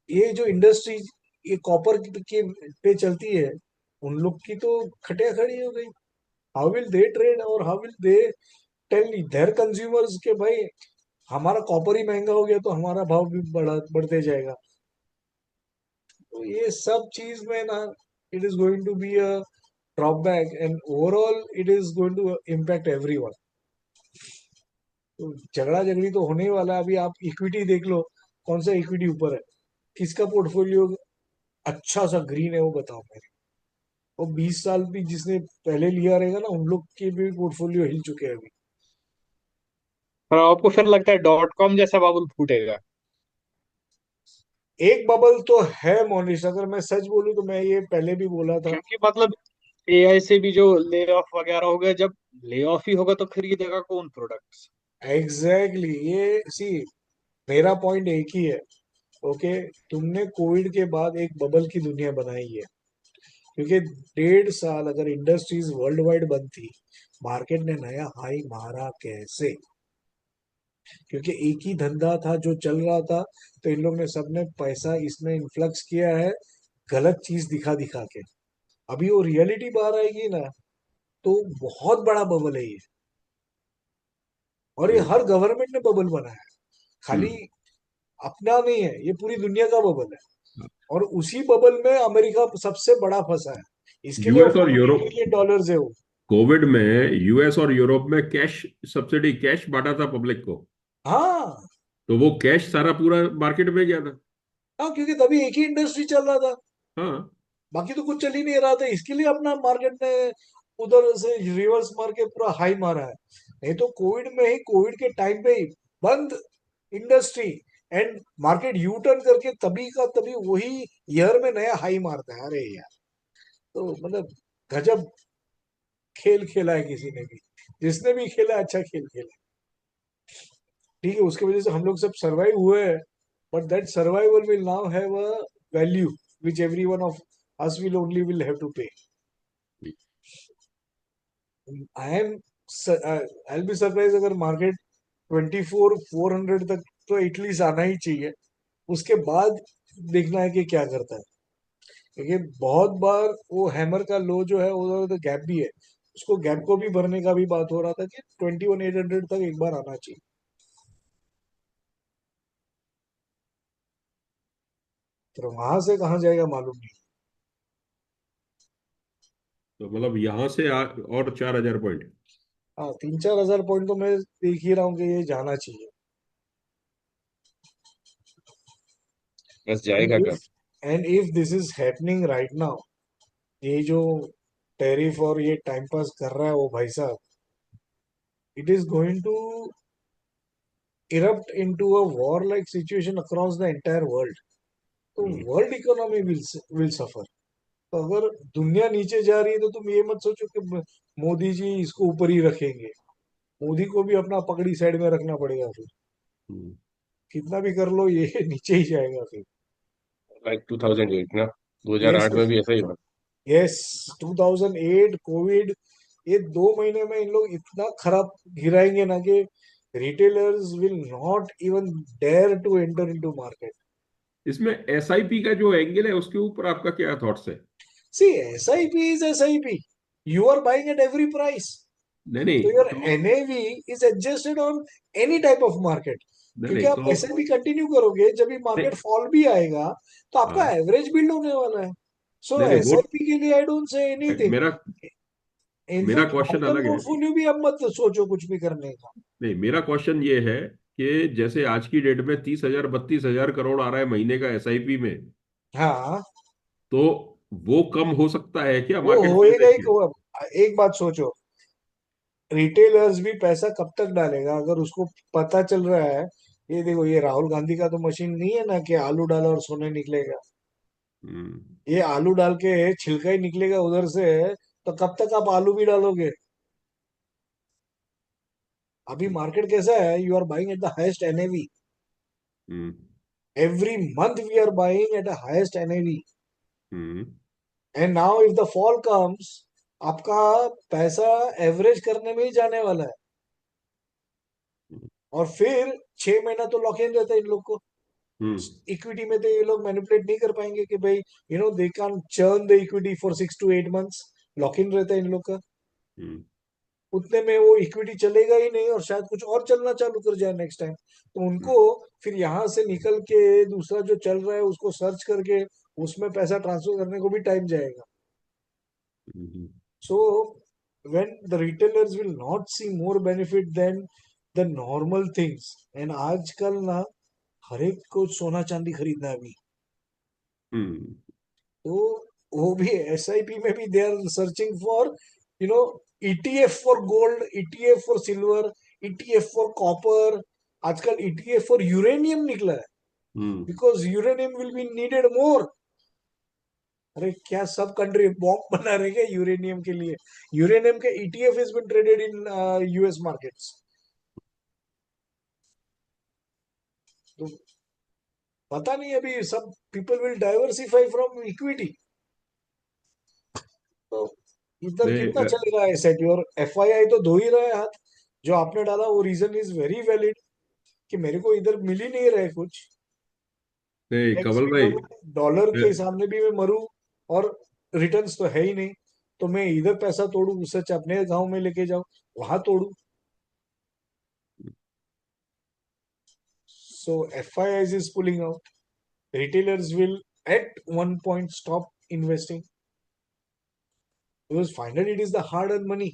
ये जो इंडस्ट्री ये कॉपर के पे चलती है, उन लोग की तो खटिया खड़ी हो गई. हाउ विल दे ट्रेड और how will they tell their consumers के भाई हमारा कॉपर ही महंगा हो गया तो हमारा भाव भी बढ़ते जाएगा. तो ये सब चीज में ना it is going to be a drawback and overall it is going to impact everyone. तो झगड़ा झगड़ी तो होने ही वाला है. अभी आप इक्विटी देख लो, कौन सा इक्विटी ऊपर है, किसका पोर्टफोलियो अच्छा सा ग्रीन है वो बताओ मेरे. वो 20 साल भी जिसने पहले लिया रहेगा ना, उन लोग के भी पोर्टफोलियो हिल चुके हैं अभी. और आपको फिर लगता है डॉट कॉम जैसा बबल फूटेगा? एक बबल तो है मोनिश, अगर मैं सच बोलूं तो मैं ये पहले भी बोला था. क्योंकि मतलब एआई से भी जो ले ऑफ वगैरह हो गया, जब ले ऑफ ही होगा तो खरीदेगा कौन प्रोडक्ट्स? एग्जैक्टली ये सी, मेरा पॉइंट एक ही है. ओके, तुमने कोविड के बाद एक बबल की दुनिया बनाई है, क्योंकि 1.5 साल अगर इंडस्ट्रीज वर्ल्ड वाइड बंद थी, मार्केट ने नया हाई मारा कैसे? क्योंकि एक ही धंधा था जो चल रहा था, तो इन लोग ने सबने पैसा इसमें इन्फ्लक्स किया है गलत चीज दिखा दिखा के. अभी वो रियलिटी बाहर आएगी ना, तो बहुत बड़ा बबल है ये. और ये हर गवर्नमेंट ने बबल बनाया है, खाली अपना नहीं है, ये पूरी दुनिया का बबल है. और उसी बबल में अमेरिका सबसे बड़ा फंसा है. इसके लिए यूएस और $40 यूरोप, बिलियन डॉलर्स है वो. कोविड में यूएस और यूरोप में कैश सब्सिडी, कैश बांटा था पब्लिक को, हाँ तो वो कैश सारा पूरा मार्केट में गया था. हाँ, क्योंकि तभी एक ही इंडस्ट्री चल रहा था, हाँ। बाकी तो कुछ चल ही नहीं रहा था, इसके लिए अपना मार्केट ने उधर से रिवर्स मार के पूरा हाई मारा है। नहीं तो कोविड में ही, कोविड के टाइम पे ही बंद industry, and market U turn करके तभी का तभी वही ईयर में नया हाई मारता है। अरे यार, तो मतलब गजब खेल खेला है किसी ने भी, जिसने भी खेला अच्छा खेल खेला। ठीक है, उसकी वजह से हम लोग सब सरवाइव हुए हैं, but that survival will now have a value which every one of us will only will have to pay. I am I will be surprise अगर मार्केट 24,400 तक तो एटलीस्ट आना ही चाहिए, उसके बाद देखना है कि क्या करता है। क्योंकि बहुत बार वो हैमर का लो जो है उधर तो गैप भी है, उसको गैप को भी भरने का भी बात हो रहा था कि 21,800 तक एक बार आना चाहिए। तो वहां से कहाँ जाएगा मालूम नहीं। तो मतलब यहाँ से और 4,000 पॉइंट। हाँ, 3-4 हजार पॉइंट तो मैं देख ही रहा हूँ कि ये जाना चाहिए। बस एंड जाएगा इफ कब? And if this is happening right now, ये जो टैरिफ और ये टाइम पास कर रहा है वो भाई साहब, it is going to erupt into a war like situation across the entire world. तो hmm. World economy will suffer. तो अगर दुनिया नीचे जा रही है तो तुम ये मत सोचो कि मोदी जी इसको ऊपर ही रखेंगे। मोदी को भी अपना पगड़ी साइड में रखना पड़ेगा फिर, हम्म। कितना भी कर लो ये नीचे ही जाएगा फिर। लाइक 2008 ना, यस 2008 में भी ऐसा ही हुआ। यस, 2008 कोविड, ये 2 महीने में इन लोग इतना खराब गिराएंगे ना कि retailers will not even dare to enter into market. इसमें एसआईपी का जो एंगल है उसके ऊपर आपका क्या थॉट्स है? See, SIP is SIP. You are buying at every price. नहीं नहीं, So your तो NAV is adjusted on any type of market. नहीं क्योंकि नहीं आप तो SIP कंटिन्यू करोगे, जब भी नहीं। मार्केट फॉल भी आएगा तो आपका हाँ। एवरेज बिल्ड होने वाला है। सो नहीं नहीं, वो SIP के लिए आई डोंट से एनीथिंग। मेरा मेरा इनफैक्ट क्वेश्चन लॉन्ग टर्म अलग है। पोर्टफोलियो भी अब मत सोचो कुछ भी करने का। नहीं, मेरा क्वेश्चन ये है कि जैसे आज की डेट में 30,000 32,000 करोड़ आ रहा है महीने का एसआईपी में, हाँ, तो वो कम हो सकता है क्या वो मार्केट फॉल होएगा देख ही। के? एक बात सोचो, रिटेलर्स भी पैसा कब तक डालेगा अगर उसको पता चल रहा है। ये देखो, ये राहुल गांधी का तो मशीन नहीं है ना कि आलू डाला और सोने निकलेगा। हम्म। ये आलू डाल के छिलका ही निकलेगा उधर से, तो कब तक आप आलू भी डालोगे। अभी मार्केट कैसा है, you are buying at the highest NAV. Hmm. Every month we are buying at the highest NAV, hmm. And now if the fall comes, आपका पैसा एवरेज करने में ही जाने वाला है। और फिर 6 महीना तो लॉक इन रहता है इन लोग को। हम्म। इक्विटी में तो ये लोग मैनिपुलेट नहीं कर पाएंगे कि भाई they can churn the equity for 6 to 8 months। Lock in रहता है इन लोग का। हम्म। उतने में वो इक्विटी चलेगा ही नहीं, और शायद कुछ और चलना चालू कर जाए नेक्स्ट टाइम, तो हम्म। उनको फिर यहाँ से निकल के दूसरा जो चल रहा है उसको सर्च करके उसमें पैसा ट्रांसफर करने को भी टाइम जाएगा। हम्म। सो when the retailers will not see more benefit than the normal things, and आजकल ना हर एक को सोना चांदी खरीदना है अभी। हम्म। तो वो भी SIP में भी they are searching for you know ETF for gold, ETF for silver, ETF for copper. आजकल ETF फॉर यूरेनियम निकला है, hmm. Because uranium will be needed more. अरे क्या सब कंट्री बॉम्ब बना रहे हैं यूरेनियम के लिए। यूरेनियम के ETF is been traded in US markets. तो पता नहीं, अभी सब people will diversify from equity. तो इधर नहीं कितना चलेगा एसेट, और FII तो धो ही रहा है हाथ। जो आपने डाला वो रीजन इज वेरी वैलिड कि मेरे को इधर मिल ही नहीं रहा है कुछ। नहीं टैक्स कमल भी भाई। भरूं, डॉलर के सामने भी मैं मरूं, और रिटर्न्स तो है ही नहीं। तो मैं इधर पैसा तोड़ू, उससे अच्छा अपने गांव में लेके जाऊं, वहां तोड़ू। सो FII is pulling out. Retailers will at one point stop investing because finally it is the hard earned money.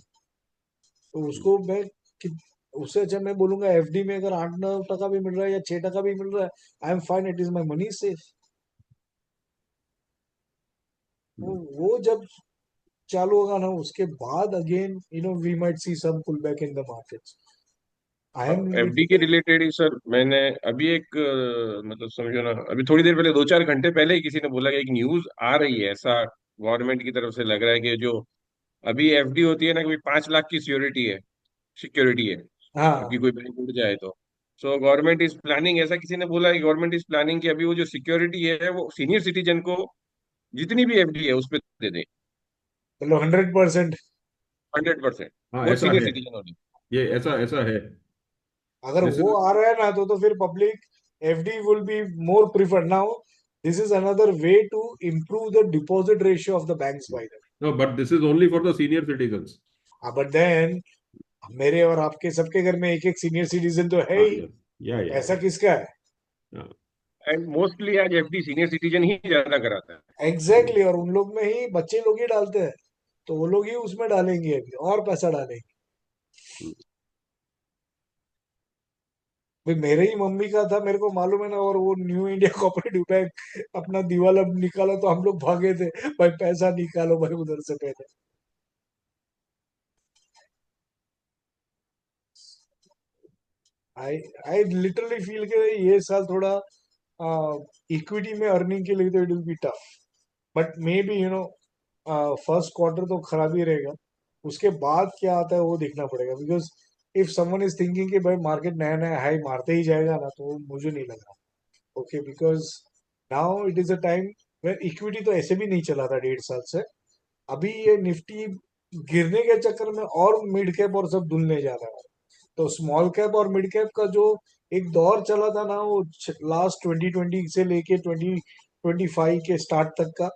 तो उसको मैं कि- उससे अच्छा मैं बोलूंगा FD में अगर 8-9 टका भी मिल रहा है या 6 टका भी मिल रहा है, I am fine, it is my money safe. वो जब चालू होगा ना उसके बाद again we might see some pull back in the markets. I am FD के रिलेटेड ही सर, मैंने अभी एक मतलब समझो ना, अभी थोड़ी देर पहले 2-4 घंटे पहले ही किसी ने बोला कि एक न्यूज आ रही है, ऐसा गवर्नमेंट की तरफ से लग रहा है कि जो अभी एफडी होती है ना, कि 5 लाख की सिक्योरिटी है, सिक्योरिटी है हाँ. कि कोई बैंक उड़ जाए तो. सो गवर्नमेंट इज प्लानिंग, ऐसा किसी ने बोला है, गवर्नमेंट इज प्लानिंग कि अभी वो जो सिक्योरिटी है वो सीनियर सिटीजन को जितनी भी एफडी है उस पर दे दे. मतलब 100%. 100%. हाँ वो ऐसा सीनियर है, सिटीजन होने. ये ऐसा ऐसा है. अगर दिस वो इज आ रहा है ना तो फिर public FD will be more preferred now. This is another way to improve the deposit ratio of the banks by them. No, but this is only for the senior citizens. But then मेरे और आपके सबके घर में एक एक senior citizen तो है हाँ, ही. यस, या ऐसा किसका है? एंड मोस्टली आज एफडी सीनियर सिटीजन ही ज्यादा कराता है. एग्जैक्टली और उन लोग में ही बच्चे लोग ही डालते हैं. तो वो लोग ही उसमें डालेंगे अभी और पैसा डालेंगे. भाई मेरे ही मम्मी का था मेरे को मालूम है ना. और वो न्यू इंडिया कोऑपरेटिव बैंक अपना दिवाला निकाला तो हम लोग भागे थे. भाई पैसा निकालो भाई उधर से पहले. आई आई लिटरली फील के ये साल थोड़ा इक्विटी में अर्निंग के लिए तो it will be tough. But may be first quarter तो खराब ही रहेगा. उसके बाद क्या आता है वो देखना पड़ेगा. Because if someone is thinking कि भाई मार्केट नया नया हाई मारते ही जाएगा ना तो मुझे नहीं लग रहा. Okay because now it is a time where equity तो ऐसे भी नहीं चला था 1.5 साल से. अभी ये निफ्टी गिरने के चक्कर में और मिड कैप और सब धुलने जा रहा है. तो स्मॉल कैप और मिड कैप का जो एक दौर चला था ना वो लास्ट 2020 से लेके 2025 के स्टार्ट तक का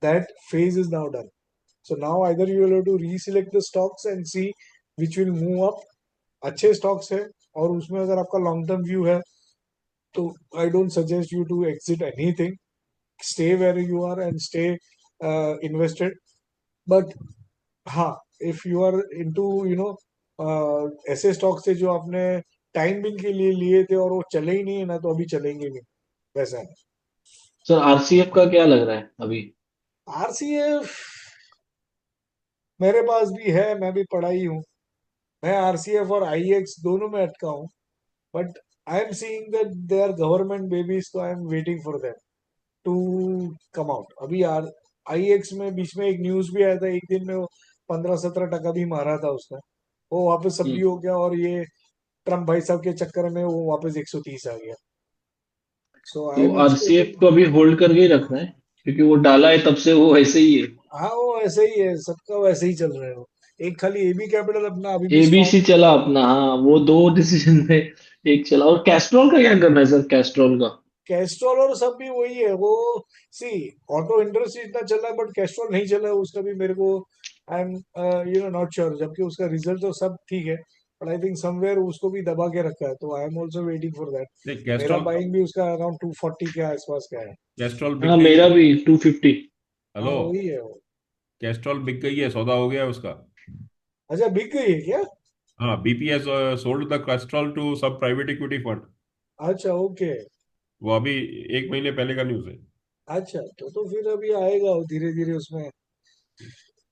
that phase is now done. So now either you will have to reselect the stocks and see which will move up. अच्छे स्टॉक्स है और उसमें अगर आपका लॉन्ग टर्म व्यू है तो I don't suggest you to exit anything. Stay where you are and stay invested. But हाँ, इफ यू आर इनटू ऐसे स्टॉक से जो आपने टाइम बिंग के लिए लिए थे और वो चले ही नहीं है ना तो अभी चलेंगे नहीं. वैसा है. सर आरसीएफ का क्या लग रहा है अभी? आरसीएफ मेरे पास भी है. मैं भी पढ़ा ही हूँ. मैं आरसीएफ और आईएक्स दोनों में अटका हूँ. But I am seeing that they are government babies. तो I am waiting for them to come out. अभी यार आईएक्स में बीच में एक न्यूज भी आया था. एक दिन में वो 15-17 टका भी मारा था उसने. वो वापस सप्ली हम्म। हो गया और ये ट्रम्प भाई साहब के चक्कर में वो वापस 130 आ गया. सो आई तो एम आरसीएफ एक्सपेक्टिंग. को अभी होल्ड करके ही रखना है क्योंकि वो डाला है तब से वो ऐसे ही है। हाँ वो ऐसे ही है. सबका वैसे ही चल रहे हो. एक खाली एबी कैपिटल अपना अभी भी स्ट्रॉन्ग. एबीसी चला अपना, हाँ वो दो डिसीजन में एक चला। और कैस्ट्रॉल का क्या करना है सर, कैस्ट्रॉल का? कैस्ट्रॉल और सब भी वही है. वो सी ऑटो इंडस्ट्री इतना चल रहा है बट कैस्ट्रॉल नहीं चला है. उसका भी मेरे को आई एम नॉट श्योर. जबकि उसका रिजल्ट तो सब ठीक है. बट आई थिंक समवेयर उसको भी दबा के रखा है. तो I am also waiting for that. नहीं, मेरा कैस्ट्रॉल, बाइंग भी उसका अराउंड 240 के आसपास का है. कैस्ट्रॉल बिक हाँ गई मेरा है. भी 250। हाँ हेलो, वही है वो. कैस्ट्रॉल बिक गई है, सौदा हो गया है उसका. अच्छा बिक गई है क्या? हाँ, BP's sold the Castrol to sub private equity fund. अच्छा ओके. वो अभी 1 महीने पहले का न्यूज़ है. अच्छा तो फिर अभी आएगा धीरे धीरे उसमें.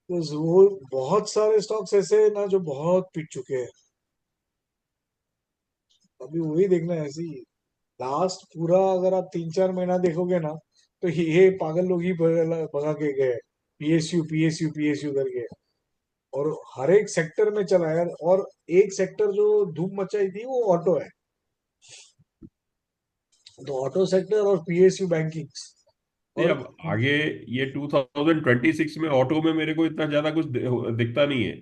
तो वो बहुत सारे स्टॉक्स ऐसे हैं ना जो बहुत पिट चुके हैं. अभी वही देखना है. ऐसी लास्ट पूरा अगर आप 3-4 महीना देखोगे ना तो ये पागल लोग ही भगा भगा के गए. पीएसयू पीएसयू पीएसयू करके. और हर एक सेक्टर में चला यार. और एक सेक्टर जो धूम मचाई थी वो ऑटो है. तो ऑटो सेक्टर और पीएसयू बैंकिंग. नहीं, और अब आगे ये 2026 में ऑटो में मेरे को इतना ज्यादा कुछ दिखता नहीं है.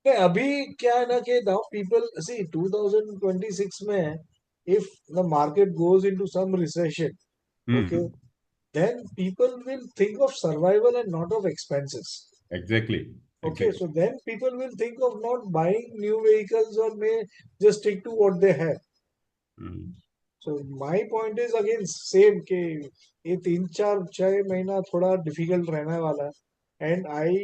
नहीं अभी क्या है ना कि नाउ पीपल सी 2026 में if the market goes into some recession. Okay. Hmm. then people will think of survival and not of expenses. Exactly, Okay, exactly. so then people will think of not buying new vehicles or may just stick to what they have. So my point is again same कि ये 3-4-6 महीना थोड़ा difficult रहने वाला है. And I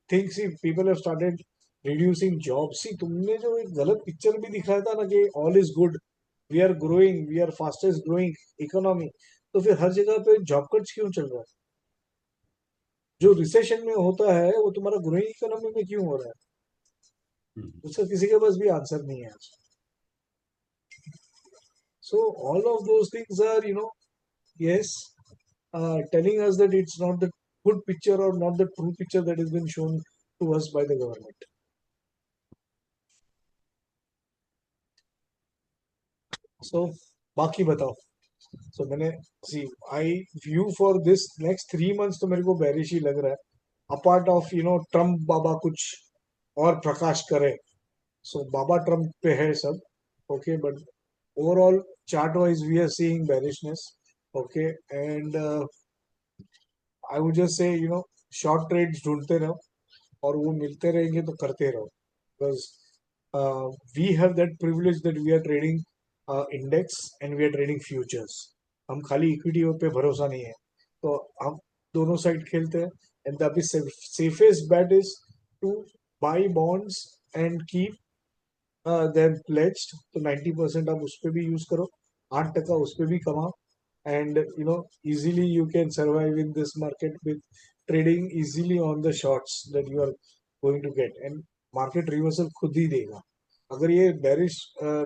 think see people have started reducing job. See तुमने जो एक गलत पिक्चर भी दिखाया था ना कि all is good, we are growing, we are fastest growing economy. तो फिर हर जगह पे जॉब कट्स क्यों चल रहा है? जो रिसेशन में होता है वो तुम्हारा ग्रोइंग इकोनॉमी में क्यों हो रहा है, उसका किसी के पास भी आंसर नहीं है आज. So all of those things are, yes, telling us that it's not the good picture or not the true picture that has been shown to us by the government. So बाकी बताओ. So मैंने see I view for this next 3 months तो मेरे को bearish ही लग रहा है. Apart of Trump बाबा कुछ और प्रकाश करे. So बाबा ट्रम्प पे है सब. Okay, but overall chart wise we are seeing bearishness. Okay, and I would just say short trades ढूंढते रहो और वो मिलते रहेंगे तो करते रहो. Because we have that privilege that we are trading index and we are trading futures. हम खाली इक्विटी पे भरोसा नहीं है, तो हम दोनों साइड खेलते हैं. And the safest bet is to buy bonds and keep them pledged. तो 90% आप उस पर भी यूज करो, 8% उस पर भी कमाओ. And easily you can survive in this market with trading easily on the shorts that you are going to get. And market reversal खुद ही देगा. अगर ये bearish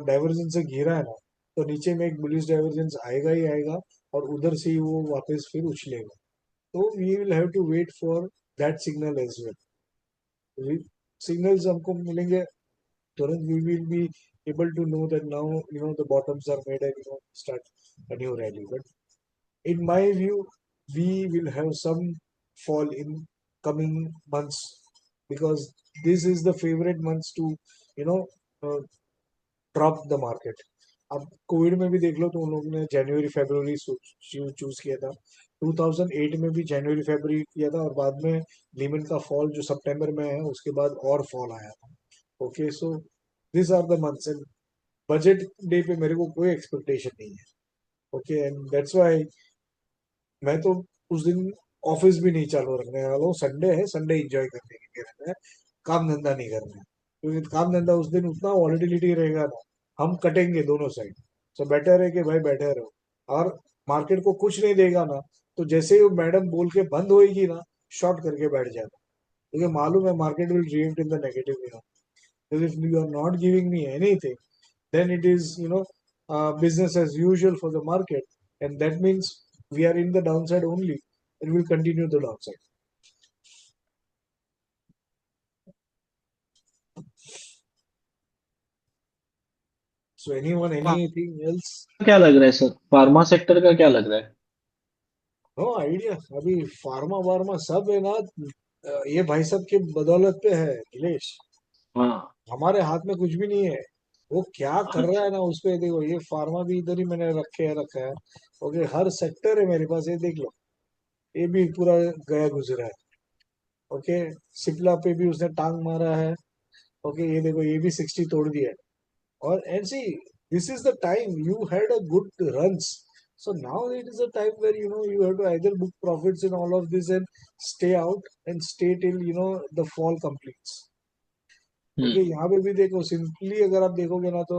divergence से घिरा है ना, तो नीचे में एक bullish divergence आएगा ही आएगा और उधर से ही वो वापस फिर उछलेगा. तो we will have to wait for that signal as well. Signals हमको मिलेंगे तुरंत. We will be able to know that now the bottoms are made and start a new rally. But in my view, we will have some fall in coming months because this is the favorite months to you know uh, drop the market. अब Covid में भी देख लो तो उन लोगों ने जनवरी फरवरी choose किया था. 2008 में भी जनवरी फरवरी किया था और बाद में लीमन का फॉल जो सितंबर में है उसके बाद और फॉल आया था. Okay, so this are the months. And budget day पे मेरे को कोई एक्सपेक्टेशन नहीं है. ओके, एंड दैट्स व्हाई मैं तो उस दिन ऑफिस भी नहीं चालू रखने वाला हूँ. संडे है, संडे एंजॉय करने के लिए रहना है, काम धंधा नहीं करना है. क्योंकि काम धंधा उस दिन उतना वॉलेटिलिटी रहेगा ना, हम कटेंगे दोनों साइड. सो बेटर है कि भाई बैठे रहो. और मार्केट को कुछ नहीं देगा ना, तो जैसे ही वो मैडम बोल के बंद होएगी ना, शॉर्ट करके बैठ जाना. क्योंकि मालूम है market will react in the negative. Because if you are not giving me anything, then it is business as usual for the market, and that means we are in the downside only, and we'll continue the downside. So anyone, anything else? क्या लग रहा है sir, pharma sector का क्या लग रहा है? No idea. अभी फार्मा वार्मा सब है ना, ये भाई सब के बदौलत पे है नीलेश. हाँ. हमारे हाथ में कुछ भी नहीं है. वो क्या कर रहा है अच्छा. ना उस पे देखो. ये फार्मा भी इधर ही मैंने रखा है. ओके, हर सेक्टर है मेरे पास, ये देख लो. ये भी पूरा गया गुजरा है. ओके, सिप्ला पे भी उसने टांग मारा है. ओके, ये देखो ये भी 60 तोड़ दिया है. और and see, this is the time you had a good runs. So now it is a time where you have to either book profits in all of this and stay out and stay till the fall completes. Okay, hmm. यहाँ पे भी देखो simply अगर आप देखोगे ना तो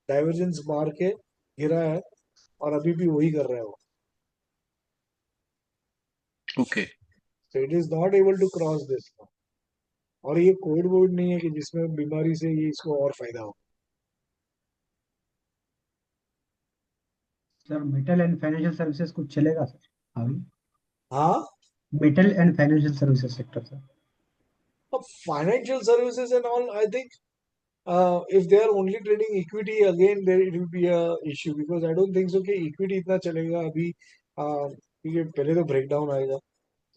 divergence मार के गिरा है और अभी भी वही कर रहा है वो. Okay. So it is not able to cross this. और ये कोविड वोविड नहीं है कि जिसमें बीमारी से ये इसको और फायदा हो. Sir metal and financial services कुछ चलेगा सर अभी? हाँ, metal and financial services sector sir. अब financial services and all I think if they are only trading equity again there it will be a issue because I don't think so कि equity इतना चलेगा अभी. क्योंकि पहले तो breakdown आएगा,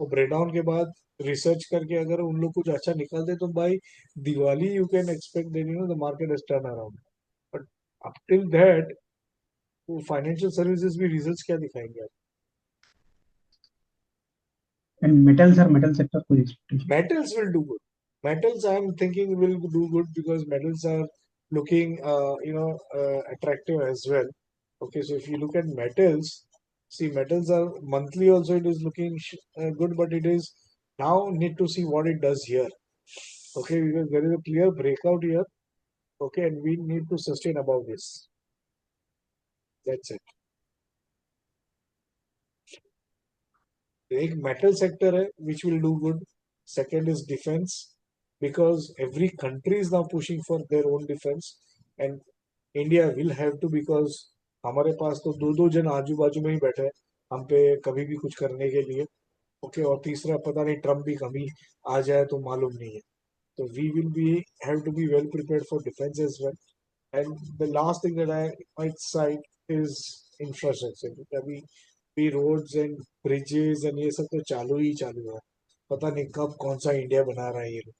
तो ब्रेकडाउन के बाद रिसर्च करके अगर उन लोग कुछ अच्छा निकालते तो by Diwali you can expect that the market has turned around. But up till that वो फाइनेंशियल सर्विसेज भी रिजल्ट्स क्या दिखाएंगे. And metal sir, metal sector कोई expectation? Metals will do good. Metals, I'm thinking will do good because metals are looking, attractive as well. Okay, so if you look at metals, see metals are monthly also it is looking good, but it is now need to see what it does here. Okay, because there is a clear breakout here. Okay, and we need to sustain above this. That's it. एक metal sector है which will do good. Second is defence, because every country is now pushing for their own defense, and India will have to, because हमारे पास तो दो दो जन आजू बाजू में ही बैठे हैं हम पे कभी भी कुछ करने के लिए. ओके, और तीसरा पता नहीं ट्रम्प भी कभी आ जाए तो मालूम नहीं है. तो we will be have to be well prepared for defence as well. And the last thing that I might side is infrastructure. अभी भी रोड्स एंड ब्रिजेस एंड ये सब तो चालू है. पता नहीं कब कौन सा इंडिया बना रहा है ये लोग.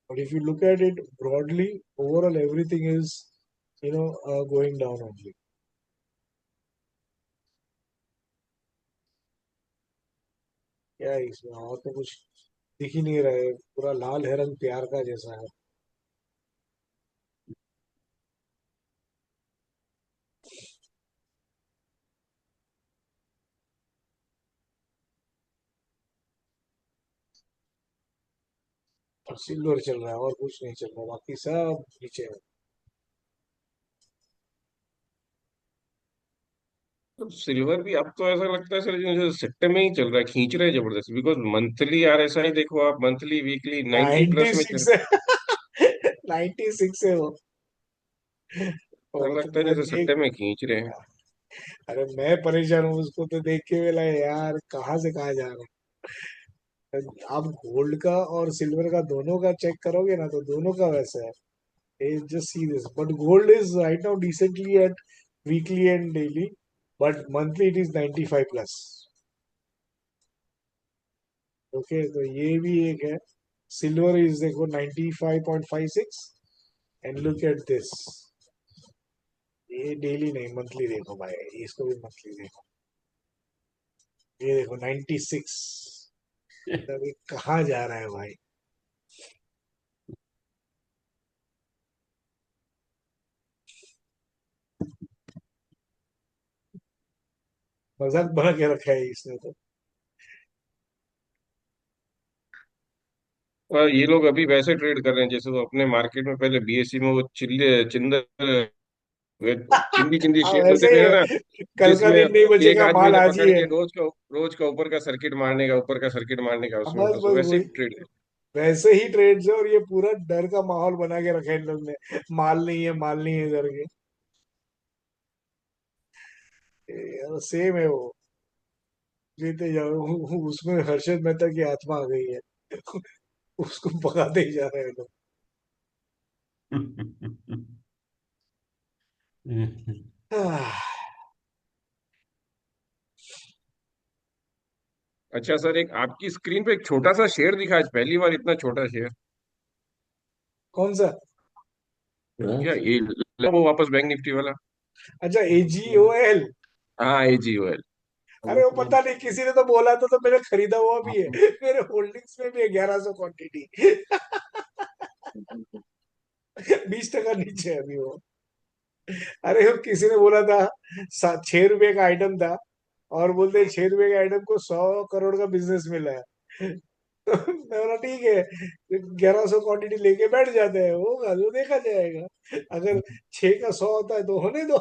But if you look at it broadly, overall everything is, going down only. क्या है इसमें, और तो कुछ दिख ही नहीं रहा है. पूरा लाल है रंग प्यार का जैसा है. और सिल्वर चल रहा है और कुछ नहीं चल रहा, बाकी सब नीचे है. सिल्वर भी अब तो ऐसा लगता है सर जैसे सट्टे में ही चल रहा है, खींच रहे हैं जबरदस्त, बिकॉज मंथली यार ऐसा ही देखो आप, मंथली वीकली 90 प्लस में चल 96 है. 96 है वो. रहा वो है, तो लगता है मैं जैसे देख सट्टे में खींच रहे हैं। अरे मैं परेशान हूँ उसको तो देख के. वेला यार कहाँ से कहाँ जा रहा है. आप गोल्ड का और सिल्वर का दोनों का चेक करोगे ना तो दोनों का वैसा है. Just see this. But gold is right now decently at weekly and daily, but monthly it is 95 plus. Okay, तो ये भी एक है. Silver is देखो 95.56 and look at this. ये डेली नहीं मंथली देखो भाई, इसको भी मंथली देखो. ये देखो 96. मतलब ये कहाँ जा रहा है भाई. मजाक बना के रखा है इसने तो. और ये लोग अभी वैसे ट्रेड कर रहे हैं जैसे वो अपने मार्केट में पहले बीएसई में वो चिल्ले चिंदर चिंदी चिंदी अब शेयर होते ऐसे थे ना, कल का जिसमें दिन नहीं एक बचेगा, आदमी माल ने आज ही पकड़ है. के रोज का ऊपर का सर्किट मारने का, ऊपर का सर्किट मारने का, अब उसमें बस बस बस वैसे वही. ही ट्रेड है। वैसे ही ट्रेड्स है, और ये पूरा डर का माहौल बना के रखा है इन लोग ने. माल नहीं है, माल नहीं है करके. यार सेम है वो. जीते जाओ. उसमें हर्षद मेहता की आत्मा आ गई है. उसको भगाते ही जा रहे हैं लोग. आह, अच्छा सर, एक आपकी स्क्रीन पे एक छोटा सा शेयर दिखा, आज पहली बार इतना छोटा शेयर। कौन सा. क्या ये वो वापस बैंक निफ्टी वाला? अच्छा, AGOL. हाँ, एजीओएल। अरे वो पता नहीं किसी ने तो बोला था तो मैंने खरीदा हुआ भी है. मेरे होल्डिंग्स में भी है 1100 क्वांटिटी. 20% नीचे है अभी वो. अरे वो किसी ने बोला था 6 रुपए का आइटम था, और बोलते 6 रुपए के आइटम को 100 करोड़ का बिजनेस मिला है. तो मैं बोला ठीक है, 1100 क्वांटिटी लेके बैठ जाते हैं, होगा जो देखा जाएगा. अगर 6 का 100 होता है तो होने दो.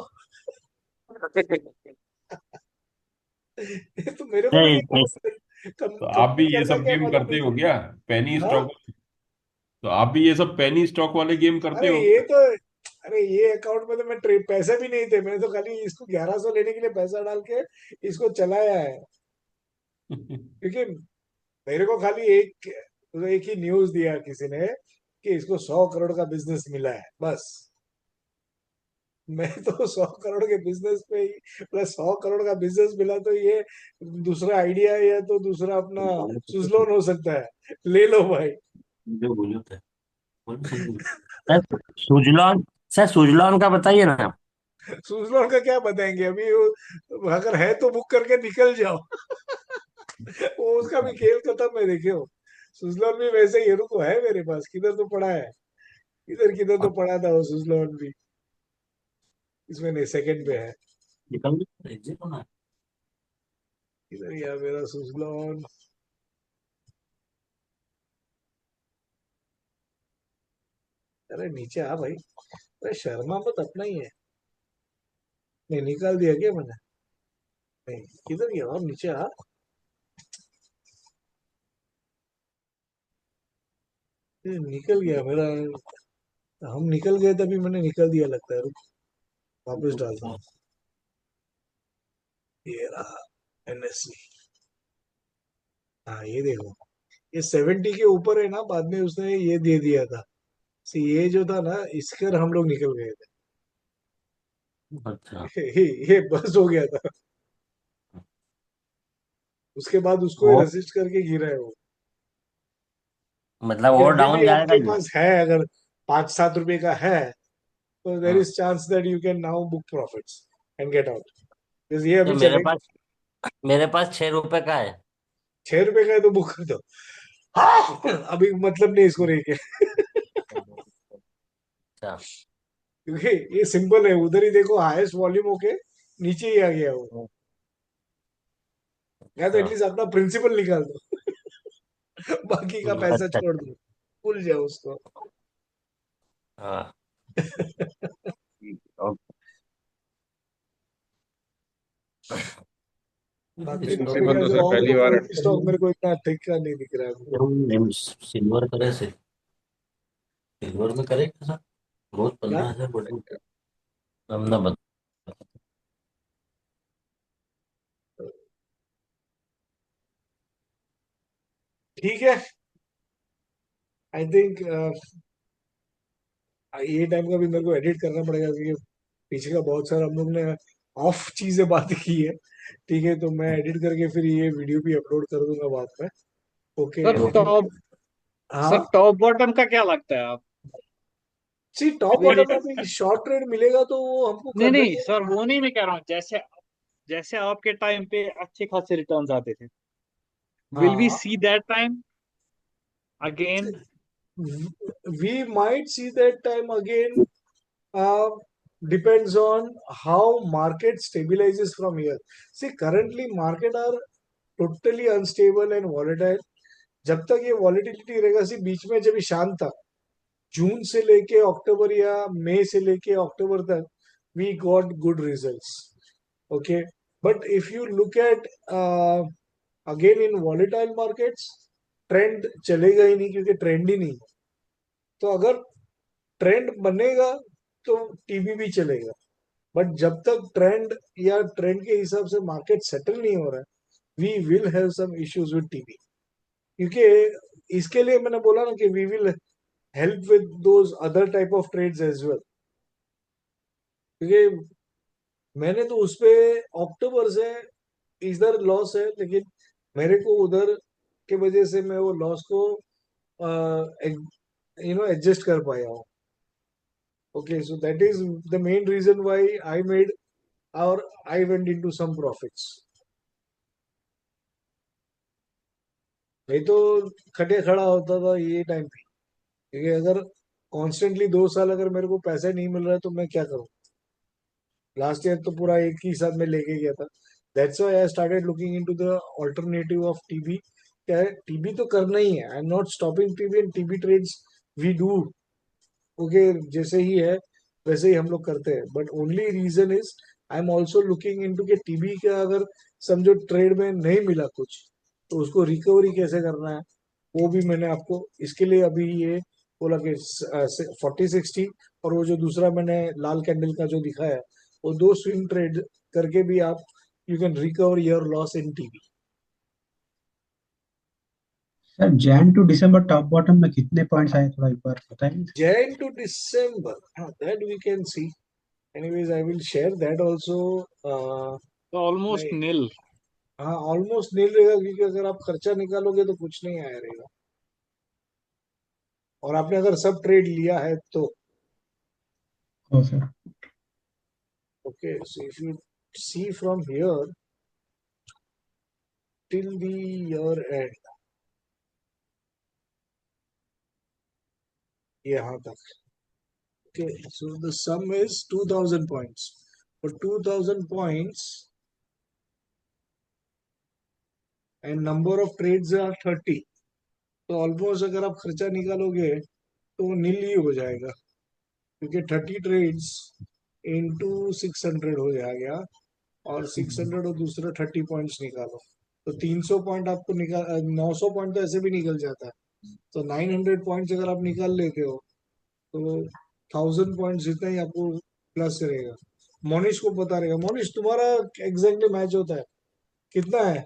तो मेरे को भी नहीं नहीं ऐस- मालूम तो आप भी कंपनी ये करता सब क्या गेम मालूम करते नहीं. हो क्या? पेनी हाँ. स्टॉक? तो आप भी ये सब पेनी स्टॉक वाले गेम करते अरे हो ये क्या? तो, अरे ये अकाउंट में तो मैं पैसे भी नहीं थे, मैंने तो खाली इसको 1100 लेने के लिए पैसा डाल के इसको चलाया है. क्योंकि मेरे को खाली एक ही न्यूज दिया किसी ने कि इसको 100 करोड़ का बिजनेस मिला है बस. मैं तो 100 करोड़ के बिजनेस पे ही, प्लस 100 करोड़ का बिजनेस मिला तो ये दूसरा आइडिया या तो दूसरा अपना सुजलोन हो सकता है. ले लो भाई. जो बोलो तो सर सुजलॉन, सर सुजलॉन का बताइए ना आप। सुजलोन का क्या बताएंगे अभी अगर है तो बुक करके निकल जाओ. वो उसका भी खेल खत्म है, देखे हो. सुजलोन भी वैसे ही, रुको है मेरे पास, किधर तो पड़ा है. किधर किधर तो पड़ा था वो सुजलोन भी. इसमें नहीं, सेकंड पे है. निकल एग्जिट होना है। इधर यार मेरा सुजलोन. अरे नीचे आ भाई. अरे शर्मा मत, अपना ही है. नहीं निकाल दिया क्या मैंने? नहीं, किधर गया? और नीचे आ। ये निकल गया मेरा। हम निकल गए तभी मैंने निकाल दिया लगता है। रुक, वापस डालता हूँ। ये रहा एनएससी। हाँ, ये देखो, ये 70 के ऊपर है ना, बाद में उसने ये दे दिया था। ये जो था ना, इसके हम लोग निकल गए अच्छा, थे। ये बस हो गया था। उसके बाद उसको ही वो रेसिस्ट करके गिरा है वो। मतलब ये और अभी डाउन भी जाएगा आपके ये। पास है, अगर 5-7 रुपए का है, तो देर हाँ, is chance that you can now book profits and get out. ये तो अभी चलेगा। मेरे पास 6 रुपए का है। 6 रुपए का है तो बुक कर दो। हाँ, अभी मतलब नहीं इसको लेके। अच्छा। क्योंकि ये सिंपल है, उधर ही देखो हाईएस्ट वॉल्यूम होके नीचे ही आ गया वो। या तो अच्छा। एटलीस्ट अपना प्रिंसिपल निकाल दो। बाकी का पैसा अच्छा। छोड़ दो, भूल जाओ उसको। हाँ। ओके। बाकी इसको तो प्रिंसिपल मेरे ख्याल तो से सर और पहली तो बार। कोई स्टॉक मेरे को इतना ठीक का नहीं दिख रहा है। सिल्वर करे से सिल्वर में करे कैसा? रोज क्या? 15,000 बढ़े। हम ना बता। ठीक है। आई थिंक ये टाइम का भी मेरे को एडिट करना पड़ेगा, क्योंकि पीछे का बहुत सारा हम लोग ने ऑफ चीजें बात की है। ठीक है, तो मैं एडिट करके फिर ये वीडियो भी अपलोड कर दूंगा बाद में। ओके, सर लेकिन टॉप हाँ। सर टॉप बॉटम का क्या लगता है आप? सी, टॉप अभी बॉटम में भी शॉर्ट ट्रेड मिलेगा तो वो हमको नहीं करना नहीं ही है। सर, वो नहीं मैं कह रहा हूँ, जैसे जैसे आपके टाइम पे अच्छे खासे रिटर्न्स आते थे, विल वी हाँ, see that time again? we might see that time again. uh, Depends on how market stabilizes from here. See, currently market are totally unstable and volatile. जब तक ये वॉलेटिलिटी रहेगा, सी बीच में जब ये शांत था, जून से लेके अक्टूबर या मई से लेके अक्टूबर तक, we got good results. Okay, but if you look at again in volatile markets, trend चलेगा ही नहीं, क्योंकि ट्रेंड ही नहीं। तो अगर ट्रेंड बनेगा तो टीबी भी चलेगा। बट जब तक ट्रेंड या ट्रेंड के हिसाब से मार्केट सेटल नहीं हो रहा है, we will have some issues with TB. क्योंकि इसके लिए मैंने बोला ना कि we will help with those other type of trades as well. क्योंकि मैंने तो उस पे अक्टूबर से इधर लॉस है, लेकिन मेरे को उधर के वजह से मैं वो लॉस को एडजस्ट कर पाया हूँ। Okay, so that is the main reason why I made or I went into some profits. नहीं तो खटिया खड़ा होता था ये टाइम पे। क्योंकि अगर कॉन्स्टेंटली 2 साल अगर मेरे को पैसा नहीं मिल रहा है तो मैं क्या करूं? लास्ट ईयर तो पूरा एक ही साथ में लेके गया था। That's why I started looking into the alternative of TB. क्या है, टीबी तो करना ही है। I am not stopping TB and TB trades we do. Okay, जैसे ही है वैसे ही हम लोग करते हैं। But only reason is I am also looking into के टीबी का अगर समझो ट्रेड में नहीं मिला कुछ, तो उसको रिकवरी कैसे करना है, वो भी मैंने आपको इसके लिए अभी ये बोला कि 40-60, और वो जो दूसरा मैंने लाल कैंडल का जो दिखाया, वो दो स्विंग ट्रेड करके भी आप you can recover your loss in TB. Sir Jan to December top bottom में कितने पॉइंट्स आए थोड़ा एक बार बताएंगे? Jan to December, that we can see. Anyways I will share that also. तो ऑलमोस्ट नील। हाँ, ऑलमोस्ट नील रहेगा, क्योंकि अगर आप खर्चा निकालोगे तो कुछ नहीं आया रहेगा। और आपने अगर सब ट्रेड लिया है तो हो sir. Okay. So if you see from here till the year end, यहाँ तक। Okay, so the sum is 2000 points. for 2000 points and number of trades are 30, तो ऑलमोस्ट अगर आप खर्चा निकालोगे तो वो नील ही हो जाएगा। क्योंकि 30 ट्रेड्स इंटू 600 हो गया, और 600 और दूसरा 30 पॉइंट्स निकालो, तो 300 पॉइंट आपको निकाल, 900 पॉइंट तो ऐसे भी निकल जाता है, तो 900 पॉइंट्स अगर आप निकाल लेते हो तो 1000 पॉइंट जितना ही आपको प्लस रहेगा। मोनिश को पता रहेगा। मोनिश, तुम्हारा एग्जैक्टली मैच होता है कितना है?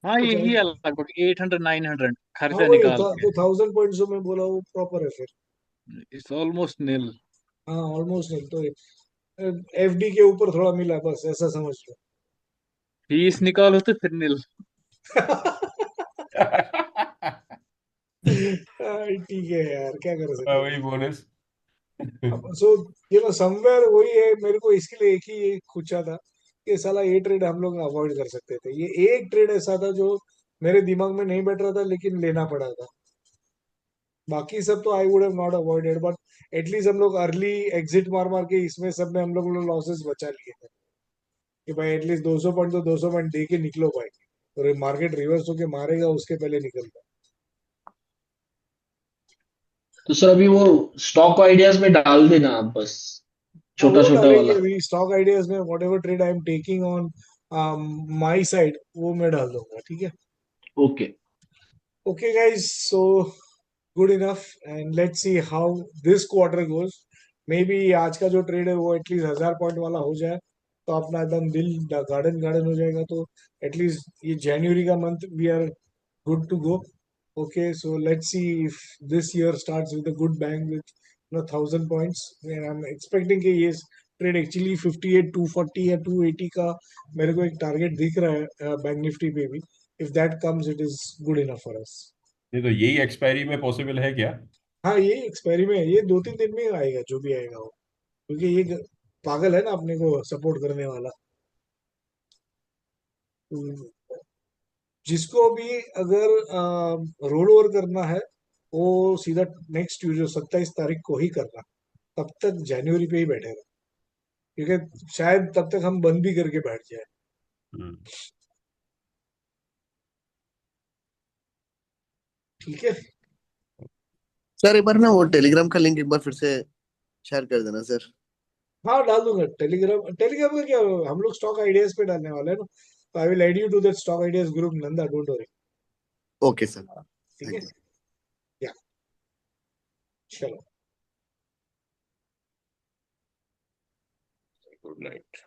हाँ कुछ यही है idea? लगभग 800 900 हाँ खर्चा वही निकाल तो 1000 पॉइंट जो मैं बोला वो प्रॉपर है फिर। के। इट्स ऑलमोस्ट निल। हाँ ऑलमोस्ट नहीं तो एफडी के ऊपर थोड़ा मिला बस, ऐसा समझ लो। फीस निकालो तो फिर निल। ठीक है यार, क्या कर सकते हैं। वही बोनस। सो समवेयर वही है, मेरे को इसके लिए एक ही पूछा था कि साला ये ट्रेड हम लोग अवॉइड कर सकते थे। ये एक ट्रेड ऐसा था जो मेरे दिमाग में नहीं बैठ रहा था लेकिन लेना पड़ा था। बाकी सब तो I would have not avoided, but at least हम लोग अर्ली एग्जिट मार मार के इसमें सब में हम लोग लॉसेस बचा लिए थे कि भाई एटलीस्ट 200 पॉइंट तो 200 पॉइंट दे के निकलो भाई, और मार्केट रिवर्स होके मारेगा उसके पहले निकलता। तो सर अभी वो स्टॉक आइडियाज में डाल देना आप बस, हाँ छोटा वो छोटा डालेंगे वाला। अभी स्टॉक आइडियाज में, what ever trade I am taking on my side वो मैं डाल दूंगा, ठीक है। Okay. Okay, guys, so good enough, and let's see how this quarter goes. Maybe आज का जो ट्रेड है वो एटलीस्ट 1000 पॉइंट वाला हो जाए तो अपना एकदम दिल गार्डन गार्डन हो जाएगा, तो एटलीस्ट ये जनवरी का month we are good to go. Okay, so let's see if this year starts with a good bang with 1000 points. And I'm expecting कि ये ट्रेड एक्चुअली 58 240 या 280 का मेरे को एक टारगेट दिख रहा है बैंक निफ्टी पे भी। If that comes it is good enough for us. नहीं तो यही एक्सपायरी में पॉसिबल है क्या? हाँ ये एक्सपायरी में ये 2-3 दिन में आएगा जो भी आएगा वो, क्योंकि ये पागल है ना अपने को सपोर्ट करने वाला। तो जिसको भी अगर रोल ओवर करना है वो सीधा नेक्स्ट ट्यूजडे 27 तारीख को ही करना, तब तक जनवरी पे ही बैठेगा, क्योंकि शायद तब तक हम बंद भी करके बैठ जाए। हम्म। ठीक है। सर एक बार ना वो टेलीग्राम का लिंक एक बार फिर से शेयर कर देना सर। हाँ डाल दूंगा टेलीग्राम। टेलीग्राम का क्या, हम लोग स्टॉक आइडियाज पे डालने वाले हैं ना, तो I will add you to that stock ideas group, Nanda, don't worry. Okay sir, ठीक थैंक है। यू। या चलो। Good night.